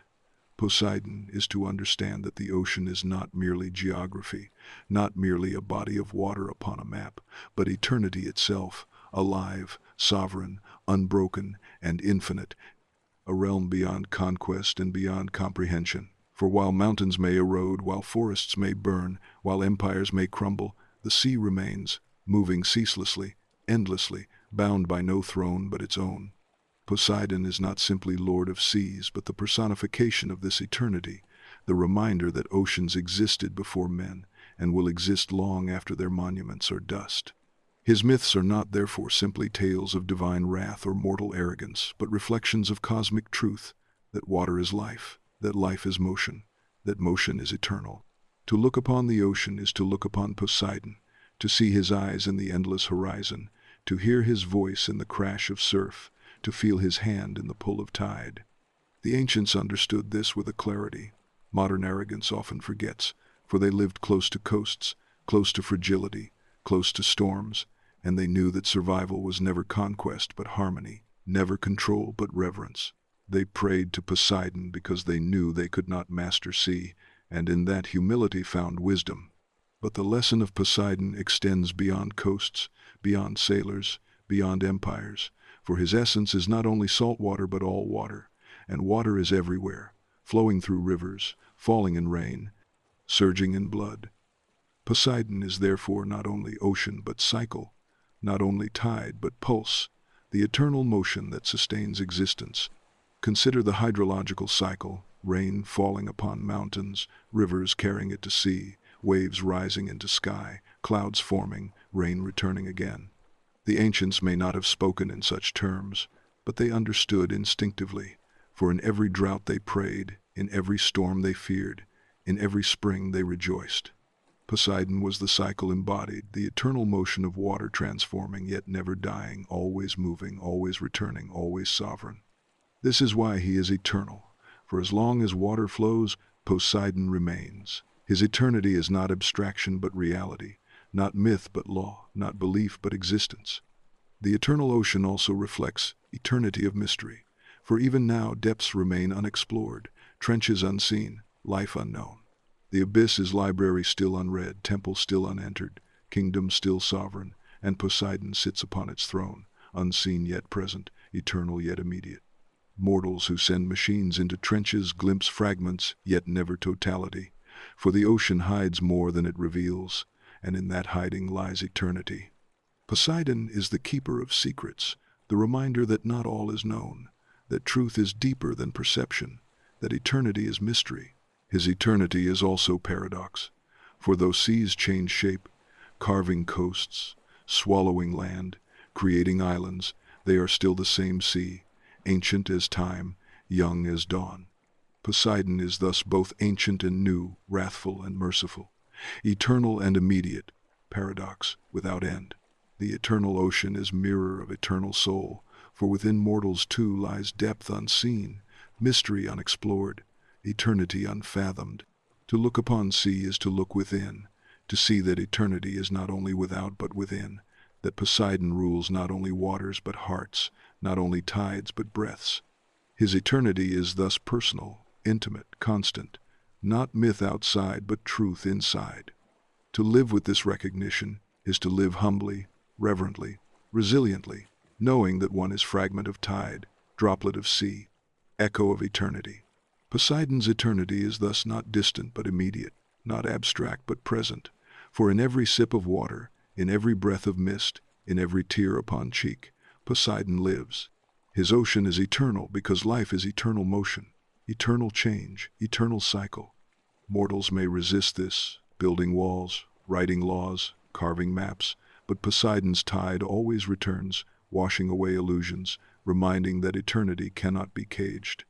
Poseidon is to understand that the ocean is not merely geography, not merely a body of water upon a map, but eternity itself, alive, sovereign, unbroken, and infinite, a realm beyond conquest and beyond comprehension. For while mountains may erode, while forests may burn, while empires may crumble, the sea remains, moving ceaselessly, endlessly, bound by no throne but its own. Poseidon is not simply lord of seas, but the personification of this eternity, the reminder that oceans existed before men and will exist long after their monuments are dust. His myths are not therefore simply tales of divine wrath or mortal arrogance, but reflections of cosmic truth, that water is life, that life is motion, that motion is eternal. To look upon the ocean is to look upon Poseidon, to see his eyes in the endless horizon, to hear his voice in the crash of surf, to feel his hand in the pull of tide. The ancients understood this with a clarity modern arrogance often forgets, for they lived close to coasts, close to fragility, close to storms, and they knew that survival was never conquest but harmony, never control but reverence. They prayed to Poseidon because they knew they could not master sea, and in that humility found wisdom. But the lesson of Poseidon extends beyond coasts, beyond sailors, beyond empires, for his essence is not only salt water but all water, and water is everywhere, flowing through rivers, falling in rain, surging in blood. Poseidon is therefore not only ocean but cycle, not only tide but pulse, the eternal motion that sustains existence. Consider the hydrological cycle, rain falling upon mountains, rivers carrying it to sea, waves rising into sky, clouds forming, rain returning again. The ancients may not have spoken in such terms, but they understood instinctively, for in every drought they prayed, in every storm they feared, in every spring they rejoiced. Poseidon was the cycle embodied, the eternal motion of water transforming yet never dying, always moving, always returning, always sovereign. This is why he is eternal, for as long as water flows, Poseidon remains. His eternity is not abstraction but reality, not myth but law, not belief but existence. The eternal ocean also reflects eternity of mystery, for even now depths remain unexplored, trenches unseen, life unknown. The abyss is library still unread, temple still unentered, kingdom still sovereign, and Poseidon sits upon its throne, unseen yet present, eternal yet immediate. Mortals who send machines into trenches glimpse fragments, yet never totality, for the ocean hides more than it reveals, and in that hiding lies eternity. Poseidon is the keeper of secrets, the reminder that not all is known, that truth is deeper than perception, that eternity is mystery. His eternity is also paradox, for though seas change shape, carving coasts, swallowing land, creating islands, they are still the same sea, ancient as time, young as dawn. Poseidon is thus both ancient and new, wrathful and merciful, eternal and immediate, paradox without end. The eternal ocean is mirror of eternal soul, for within mortals too lies depth unseen, mystery unexplored, eternity unfathomed. To look upon sea is to look within, to see that eternity is not only without but within, that Poseidon rules not only waters but hearts, not only tides but breaths. His eternity is thus personal, intimate, constant, not myth outside but truth inside. To live with this recognition is to live humbly, reverently, resiliently, knowing that one is fragment of tide, droplet of sea, echo of eternity. Poseidon's eternity is thus not distant but immediate, not abstract but present, for in every sip of water, in every breath of mist, in every tear upon cheek, Poseidon lives. His ocean is eternal because life is eternal motion, eternal change, eternal cycle. Mortals may resist this, building walls, writing laws, carving maps, but Poseidon's tide always returns, washing away illusions, reminding that eternity cannot be caged.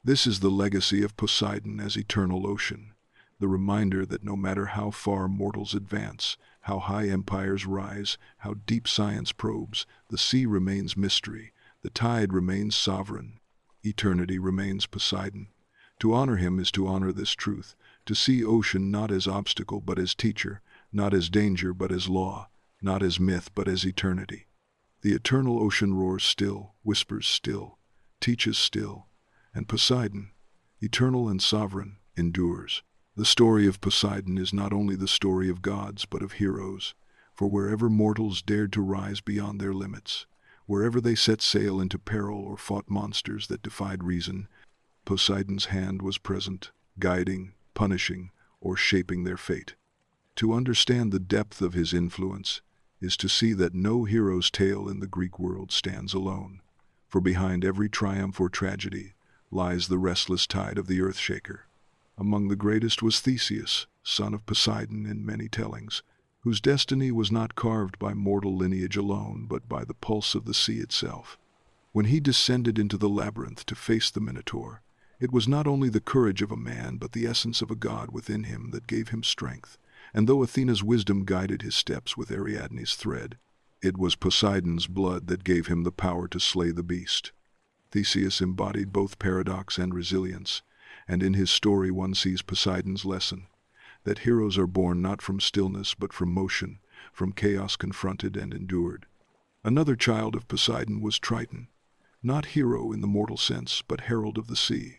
This is the legacy of Poseidon as eternal ocean, the reminder that no matter how far mortals advance, how high empires rise, how deep science probes, the sea remains mystery, the tide remains sovereign, eternity remains Poseidon. To honor him is to honor this truth, to see ocean not as obstacle but as teacher, not as danger but as law, not as myth but as eternity. The eternal ocean roars still, whispers still, teaches still, and Poseidon, eternal and sovereign, endures. The story of Poseidon is not only the story of gods but of heroes, for wherever mortals dared to rise beyond their limits, wherever they set sail into peril or fought monsters that defied reason, Poseidon's hand was present, guiding, punishing, or shaping their fate. To understand the depth of his influence is to see that no hero's tale in the Greek world stands alone, for behind every triumph or tragedy lies the restless tide of the earth-shaker. Among the greatest was Theseus, son of Poseidon in many tellings, whose destiny was not carved by mortal lineage alone, but by the pulse of the sea itself. When he descended into the labyrinth to face the Minotaur, it was not only the courage of a man, but the essence of a god within him that gave him strength. And though Athena's wisdom guided his steps with Ariadne's thread, it was Poseidon's blood that gave him the power to slay the beast. Theseus embodied both paradox and resilience, and in his story one sees Poseidon's lesson, that heroes are born not from stillness but from motion, from chaos confronted and endured. Another child of Poseidon was Triton, not hero in the mortal sense, but herald of the sea,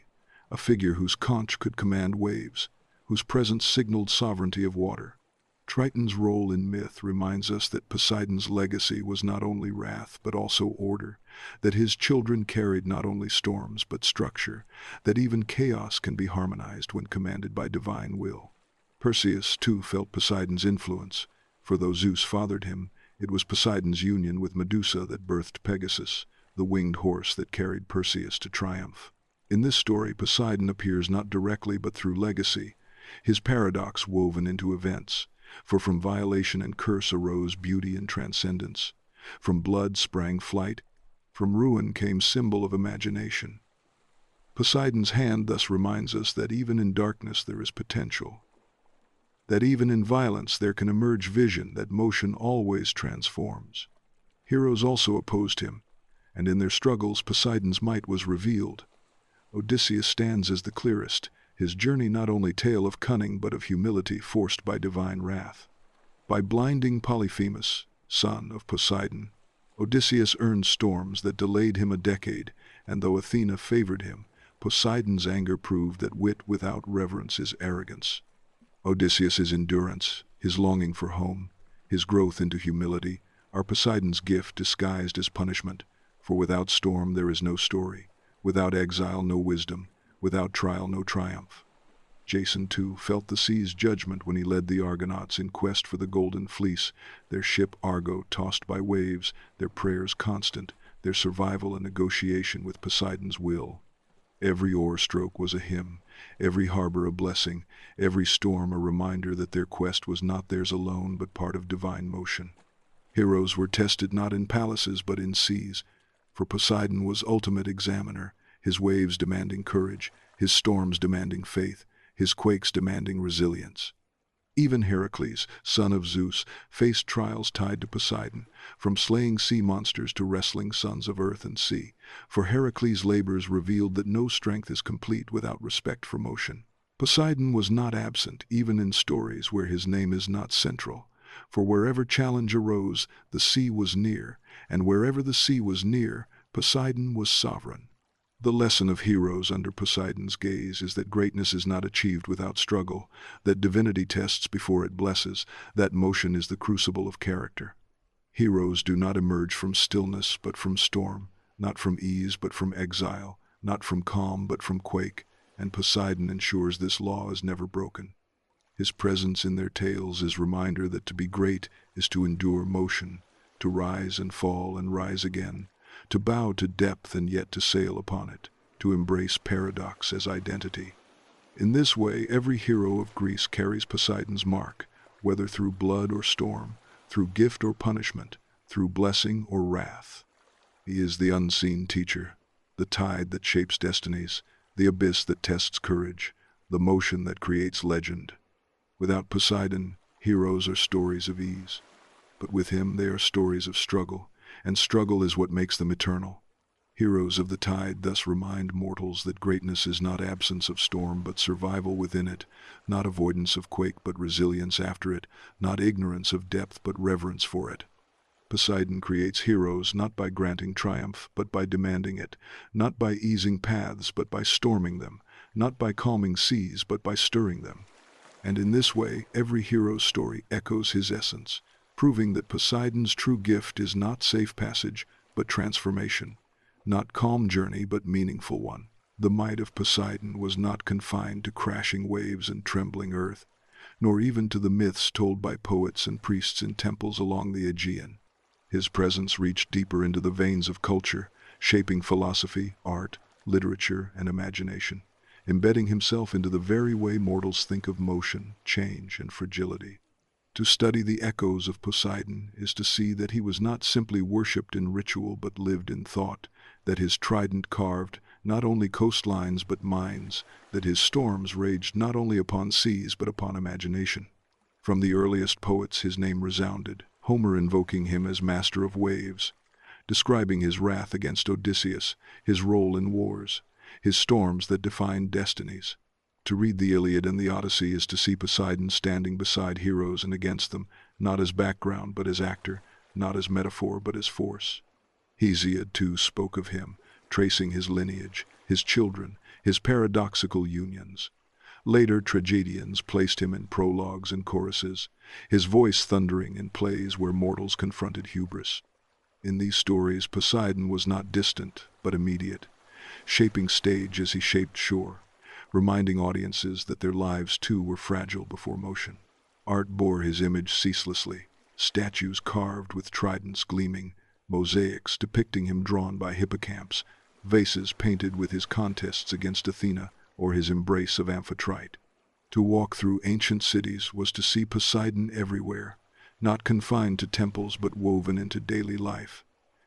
a figure whose conch could command waves, whose presence signaled sovereignty of water. Triton's role in myth reminds us that Poseidon's legacy was not only wrath but also order, that his children carried not only storms but structure, that even chaos can be harmonized when commanded by divine will. Perseus, too, felt Poseidon's influence, for though Zeus fathered him, it was Poseidon's union with Medusa that birthed Pegasus, the winged horse that carried Perseus to triumph. In this story, Poseidon appears not directly but through legacy. his paradox woven into events. For from violation and curse arose beauty and transcendence. From blood sprang flight, from ruin came symbol of imagination. Poseidon's hand thus reminds us that even in darkness there is potential, that even in violence there can emerge vision, that motion always transforms. Heroes also opposed him, and in their struggles Poseidon's might was revealed. Odysseus stands as the clearest, his journey not only tale of cunning but of humility forced by divine wrath. By blinding Polyphemus, son of Poseidon, Odysseus earned storms that delayed him a decade, and though Athena favored him, Poseidon's anger proved that wit without reverence is arrogance. Odysseus's endurance, his longing for home, his growth into humility, are Poseidon's gift disguised as punishment, for without storm there is no story, without exile no wisdom, without trial no triumph. Jason, too, felt the sea's judgment when he led the Argonauts in quest for the Golden Fleece, their ship Argo tossed by waves, their prayers constant, their survival a negotiation with Poseidon's will. Every oar stroke was a hymn, every harbor a blessing, every storm a reminder that their quest was not theirs alone but part of divine motion. Heroes were tested not in palaces but in seas, for Poseidon was ultimate examiner, his waves demanding courage, his storms demanding faith, his quakes demanding resilience. Even Heracles, son of Zeus, faced trials tied to Poseidon, from slaying sea monsters to wrestling sons of earth and sea, for Heracles' labors revealed that no strength is complete without respect for motion. Poseidon was not absent even in stories where his name is not central, for wherever challenge arose, the sea was near, and wherever the sea was near, Poseidon was sovereign. The lesson of heroes under Poseidon's gaze is that greatness is not achieved without struggle, that divinity tests before it blesses, that motion is the crucible of character. Heroes do not emerge from stillness but from storm, not from ease but from exile, not from calm but from quake, and Poseidon ensures this law is never broken. His presence in their tales is reminder that to be great is to endure motion, to rise and fall and rise again, to bow to depth and yet to sail upon it, to embrace paradox as identity. In this way, every hero of Greece carries Poseidon's mark, whether through blood or storm, through gift or punishment, through blessing or wrath. He is the unseen teacher, the tide that shapes destinies, the abyss that tests courage, the motion that creates legend. Without Poseidon, heroes are stories of ease, but with him they are stories of struggle, and struggle is what makes them eternal. Heroes of the tide thus remind mortals that greatness is not absence of storm but survival within it, not avoidance of quake but resilience after it, not ignorance of depth but reverence for it. Poseidon creates heroes not by granting triumph but by demanding it, not by easing paths but by storming them, not by calming seas but by stirring them. And in this way, every hero's story echoes his essence, proving that Poseidon's true gift is not safe passage, but transformation, not calm journey, but meaningful one. The might of Poseidon was not confined to crashing waves and trembling earth, nor even to the myths told by poets and priests in temples along the Aegean. His presence reached deeper into the veins of culture, shaping philosophy, art, literature, and imagination, embedding himself into the very way mortals think of motion, change, and fragility. To study the echoes of Poseidon is to see that he was not simply worshipped in ritual but lived in thought, that his trident carved not only coastlines but minds, that his storms raged not only upon seas but upon imagination. From the earliest poets his name resounded, Homer invoking him as master of waves, describing his wrath against Odysseus, his role in wars, his storms that defined destinies. To read the Iliad and the Odyssey is to see Poseidon standing beside heroes and against them, not as background but as actor, not as metaphor but as force. Hesiod too spoke of him, tracing his lineage, his children, his paradoxical unions. Later tragedians placed him in prologues and choruses, his voice thundering in plays where mortals confronted hubris. In these stories, Poseidon was not distant but immediate, shaping stage as he shaped shore, reminding audiences that their lives too were fragile before motion. Art bore his image ceaselessly, statues carved with tridents gleaming, mosaics depicting him drawn by hippocamps, vases painted with his contests against Athena or his embrace of Amphitrite. To walk through ancient cities was to see Poseidon everywhere, not confined to temples but woven into daily life.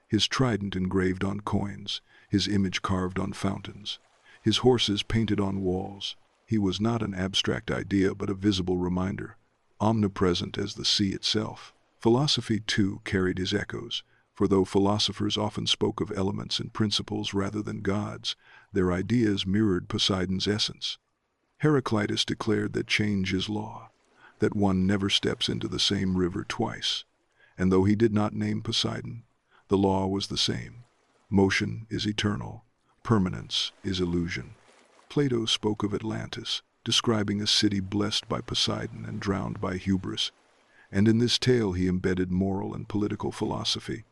His trident engraved on coins, his image carved on fountains, his horses painted on walls. He was not an abstract idea but a visible reminder, omnipresent as the sea itself. Philosophy, too, carried his echoes, for though philosophers often spoke of elements and principles rather than gods, their ideas mirrored Poseidon's essence. Heraclitus declared that change is law, that one never steps into the same river twice. And though he did not name Poseidon, the law was the same. Motion is eternal, permanence is illusion. Plato spoke of Atlantis, describing a city blessed by Poseidon and drowned by hubris, and in this tale he embedded moral and political philosophy,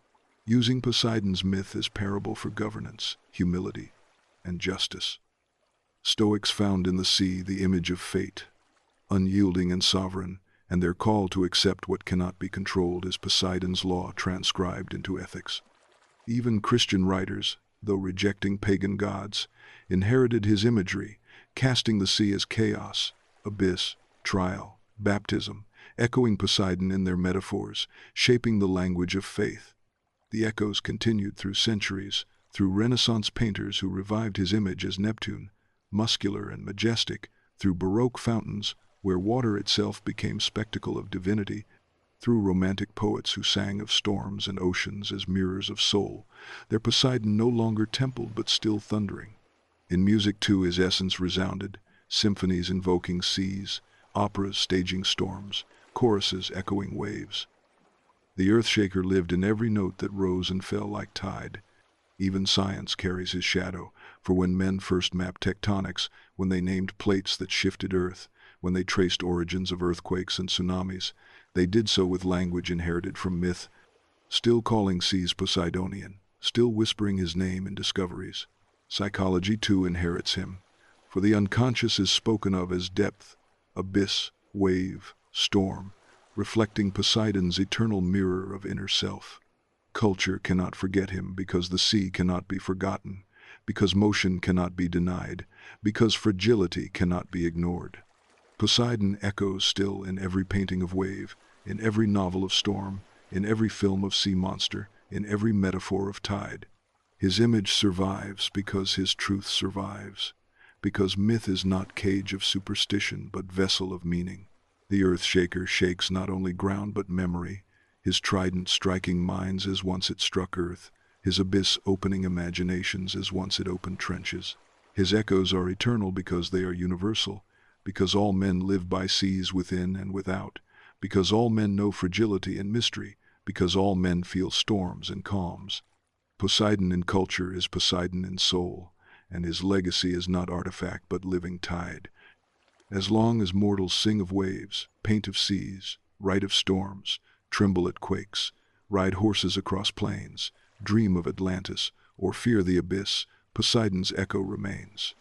using Poseidon's myth as parable for governance, humility, and justice. Stoics found in the sea the image of fate, unyielding and sovereign, and their call to accept what cannot be controlled is Poseidon's law transcribed into ethics. Even Christian writers, though rejecting pagan gods, inherited his imagery, casting the sea as chaos, abyss, trial, baptism, echoing Poseidon in their metaphors, shaping the language of faith. The echoes continued through centuries, through Renaissance painters who revived his image as Neptune, muscular and majestic, through Baroque fountains, where water itself became spectacle of divinity, through romantic poets who sang of storms and oceans as mirrors of soul, their Poseidon no longer templed but still thundering. In music, too, his essence resounded, symphonies invoking seas, operas staging storms, choruses echoing waves. The earthshaker lived in every note that rose and fell like tide. Even science carries his shadow, for when men first mapped tectonics, when they named plates that shifted Earth, when they traced origins of earthquakes and tsunamis, they did so with language inherited from myth, still calling seas Poseidonian, still whispering his name in discoveries. Psychology, too, inherits him, for the unconscious is spoken of as depth, abyss, wave, storm, reflecting Poseidon's eternal mirror of inner self. Culture cannot forget him because the sea cannot be forgotten, because motion cannot be denied, because fragility cannot be ignored. Poseidon echoes still in every painting of wave, in every novel of storm, in every film of sea monster, in every metaphor of tide. His image survives because his truth survives, because myth is not cage of superstition but vessel of meaning. The earthshaker shakes not only ground but memory, his trident striking minds as once it struck earth, his abyss opening imaginations as once it opened trenches. His echoes are eternal because they are universal, because all men live by seas within and without, because all men know fragility and mystery, because all men feel storms and calms. Poseidon in culture is Poseidon in soul, and his legacy is not artifact but living tide. As long as mortals sing of waves, paint of seas, write of storms, tremble at quakes, ride horses across plains, dream of Atlantis, or fear the abyss, Poseidon's echo remains.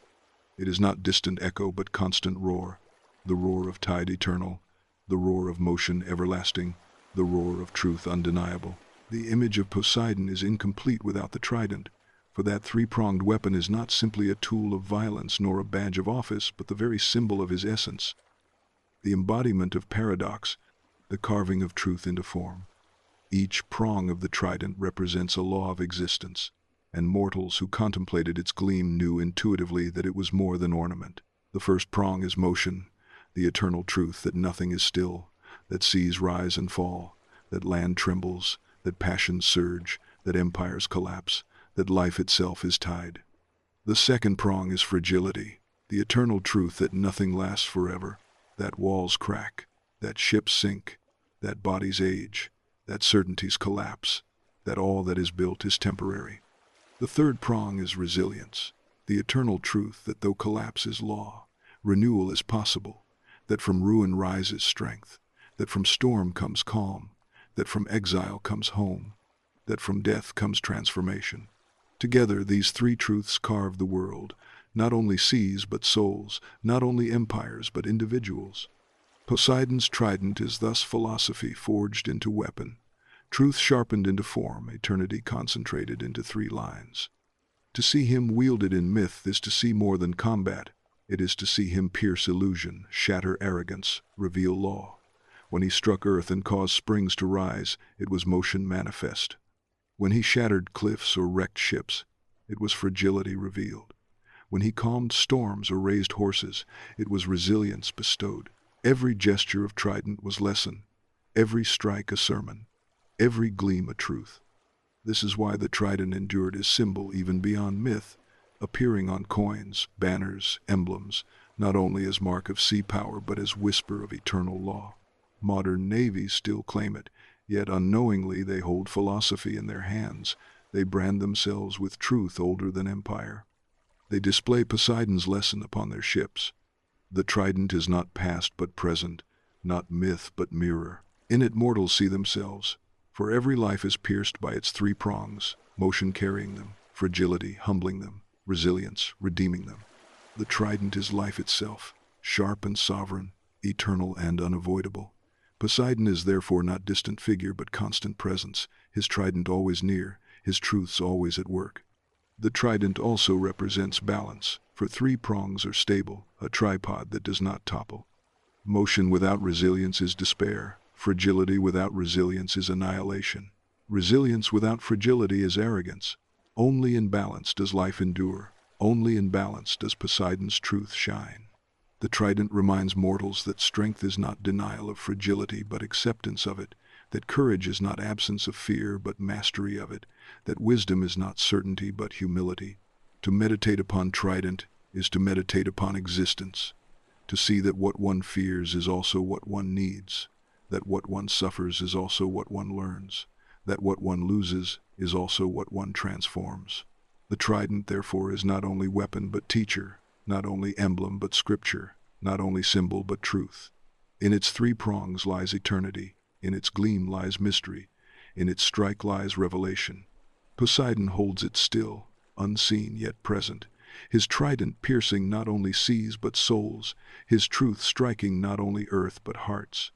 It is not distant echo but constant roar, the roar of tide eternal, the roar of motion everlasting, the roar of truth undeniable. The image of Poseidon is incomplete without the trident, for that three-pronged weapon is not simply a tool of violence nor a badge of office, but the very symbol of his essence, the embodiment of paradox, the carving of truth into form. Each prong of the trident represents a law of existence, and mortals who contemplated its gleam knew intuitively that it was more than ornament. The first prong is motion, the eternal truth that nothing is still, that seas rise and fall, that land trembles, that passions surge, that empires collapse, that life itself is tide. The second prong is fragility, the eternal truth that nothing lasts forever, that walls crack, that ships sink, that bodies age, that certainties collapse, that all that is built is temporary. The third prong is resilience, the eternal truth that though collapse is law, renewal is possible, that from ruin rises strength, that from storm comes calm, that from exile comes home, that from death comes transformation. Together these three truths carve the world, not only seas but souls, not only empires but individuals. Poseidon's trident is thus philosophy forged into weapon, truth sharpened into form, eternity concentrated into three lines. To see him wielded in myth is to see more than combat. It is to see him pierce illusion, shatter arrogance, reveal law. When he struck earth and caused springs to rise, it was motion manifest. When he shattered cliffs or wrecked ships, it was fragility revealed. When he calmed storms or raised horses, it was resilience bestowed. Every gesture of trident was lesson, every strike a sermon, every gleam a truth. This is why the trident endured as symbol even beyond myth, appearing on coins, banners, emblems, not only as mark of sea power but as whisper of eternal law. Modern navies still claim it, yet unknowingly they hold philosophy in their hands. They brand themselves with truth older than empire. They display Poseidon's lesson upon their ships. The trident is not past but present, not myth but mirror. In it mortals see themselves, for every life is pierced by its three prongs, motion carrying them, fragility humbling them, resilience redeeming them. The trident is life itself, sharp and sovereign, eternal and unavoidable. Poseidon is therefore not distant figure but constant presence, his trident always near, his truths always at work. The trident also represents balance, for three prongs are stable, a tripod that does not topple. Motion without resilience is despair, fragility without resilience is annihilation. Resilience without fragility is arrogance. Only in balance does life endure, only in balance does Poseidon's truth shine. The trident reminds mortals that strength is not denial of fragility but acceptance of it, that courage is not absence of fear but mastery of it, that wisdom is not certainty but humility. To meditate upon trident is to meditate upon existence, to see that what one fears is also what one needs, that what one suffers is also what one learns, that what one loses is also what one transforms. The trident, therefore, is not only weapon but teacher, not only emblem but scripture, not only symbol but truth. In its three prongs lies eternity, in its gleam lies mystery, in its strike lies revelation. Poseidon holds it still, unseen yet present, his trident piercing not only seas but souls, his truth striking not only earth but hearts.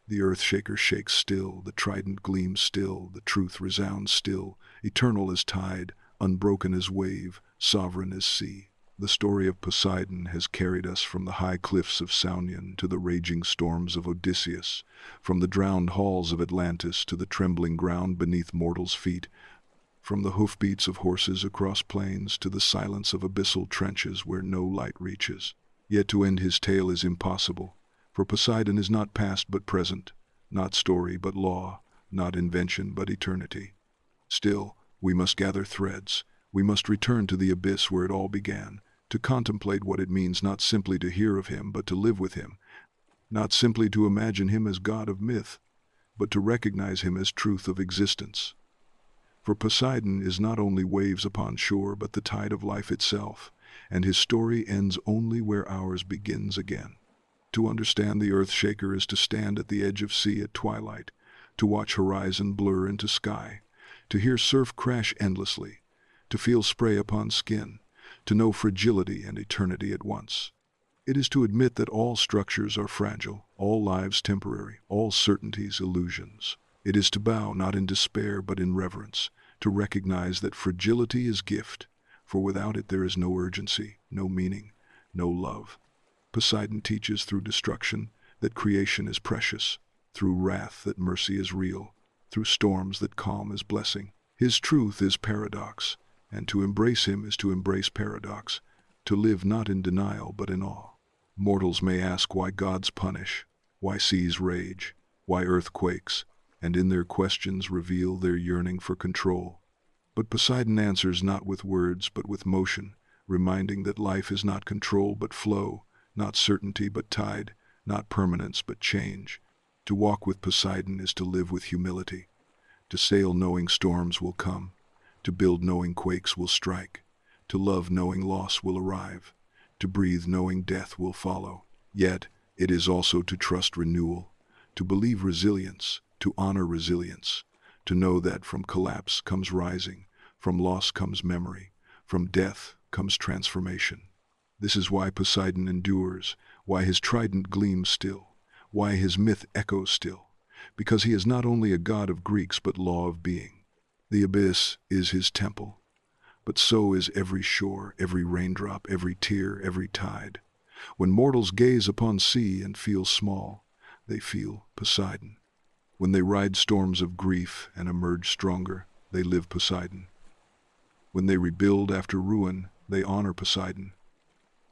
The earth shaker shakes still, the trident gleams still, the truth resounds still, eternal as tide, unbroken as wave, sovereign as sea. The story of Poseidon has carried us from the high cliffs of Saunion to the raging storms of Odysseus, from the drowned halls of Atlantis to the trembling ground beneath mortals' feet, from the hoofbeats of horses across plains to the silence of abyssal trenches where no light reaches. Yet to end his tale is impossible, for Poseidon is not past but present, not story but law, not invention but eternity. Still, we must gather threads, we must return to the abyss where it all began, to contemplate what it means not simply to hear of him but to live with him, not simply to imagine him as god of myth, but to recognize him as truth of existence. For Poseidon is not only waves upon shore but the tide of life itself, and his story ends only where ours begins again. To understand the earth shaker is to stand at the edge of sea at twilight, to watch horizon blur into sky, to hear surf crash endlessly, to feel spray upon skin, to know fragility and eternity at once. It is to admit that all structures are fragile, all lives temporary, all certainties illusions. It is to bow not in despair but in reverence, to recognize that fragility is gift, for without it there is no urgency, no meaning, no love. Poseidon teaches through destruction that creation is precious, through wrath that mercy is real, through storms that calm is blessing. His truth is paradox, and to embrace him is to embrace paradox, to live not in denial but in awe. Mortals may ask why gods punish, why seas rage, why earth quakes, and in their questions reveal their yearning for control. But Poseidon answers not with words but with motion, reminding that life is not control but flow, not certainty but tide, not permanence but change. To walk with Poseidon is to live with humility, to sail knowing storms will come, to build knowing quakes will strike, to love knowing loss will arrive, to breathe knowing death will follow. Yet, it is also to trust renewal, to believe resilience, to honor resilience, to know that from collapse comes rising, from loss comes memory, from death comes transformation. This is why Poseidon endures, why his trident gleams still, why his myth echoes still, because he is not only a god of Greeks but law of being. The abyss is his temple, but so is every shore, every raindrop, every tear, every tide. When mortals gaze upon sea and feel small, they feel Poseidon. When they ride storms of grief and emerge stronger, they live Poseidon. When they rebuild after ruin, they honor Poseidon.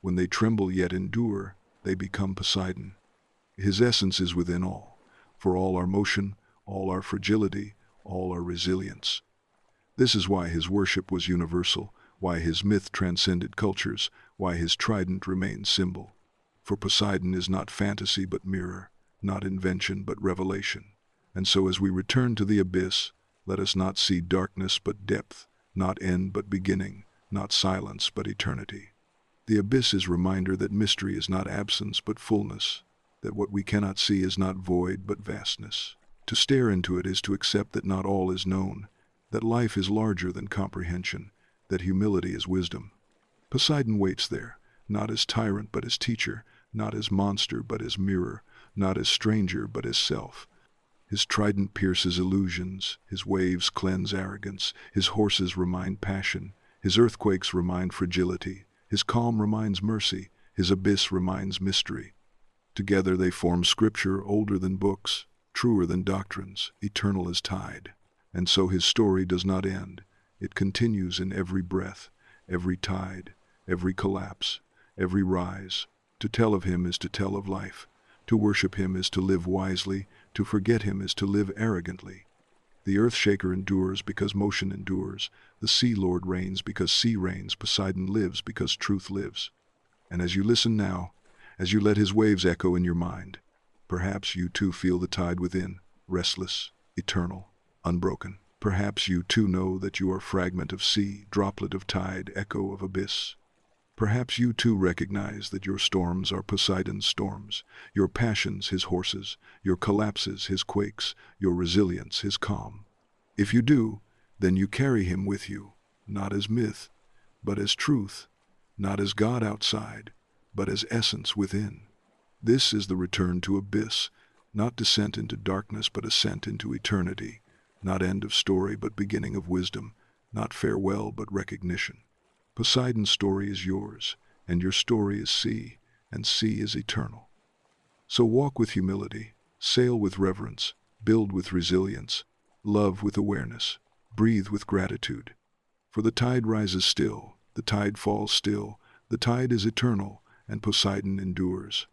When they tremble yet endure, they become Poseidon. His essence is within all, for all our motion, all our fragility, all our resilience. This is why his worship was universal, why his myth transcended cultures, why his trident remains symbol. For Poseidon is not fantasy but mirror, not invention but revelation. And so as we return to the abyss, let us not see darkness but depth, not end but beginning, not silence but eternity. The abyss is reminder that mystery is not absence but fullness, that what we cannot see is not void but vastness. To stare into it is to accept that not all is known, that life is larger than comprehension, that humility is wisdom. Poseidon waits there, not as tyrant but as teacher, not as monster but as mirror, not as stranger but as self. His trident pierces illusions, his waves cleanse arrogance, his horses remind passion, his earthquakes remind fragility, his calm reminds mercy, his abyss reminds mystery. Together they form scripture older than books, truer than doctrines, eternal as tide. And so his story does not end. It continues in every breath, every tide, every collapse, every rise. To tell of him is to tell of life. To worship him is to live wisely. To forget him is to live arrogantly. The earth-shaker endures because motion endures. The sea lord reigns because sea reigns. Poseidon lives because truth lives. And as you listen now, as you let his waves echo in your mind, perhaps you too feel the tide within, restless, eternal, unbroken. Perhaps you too know that you are fragment of sea, droplet of tide, echo of abyss. Perhaps you too recognize that your storms are Poseidon's storms, your passions his horses, your collapses his quakes, your resilience his calm. If you do, then you carry him with you, not as myth, but as truth, not as God outside, but as essence within. This is the return to abyss, not descent into darkness but ascent into eternity, not end of story but beginning of wisdom, not farewell but recognition. Poseidon's story is yours, and your story is sea, and sea is eternal. So walk with humility, sail with reverence, build with resilience, love with awareness, breathe with gratitude. For the tide rises still, the tide falls still, the tide is eternal, and Poseidon endures.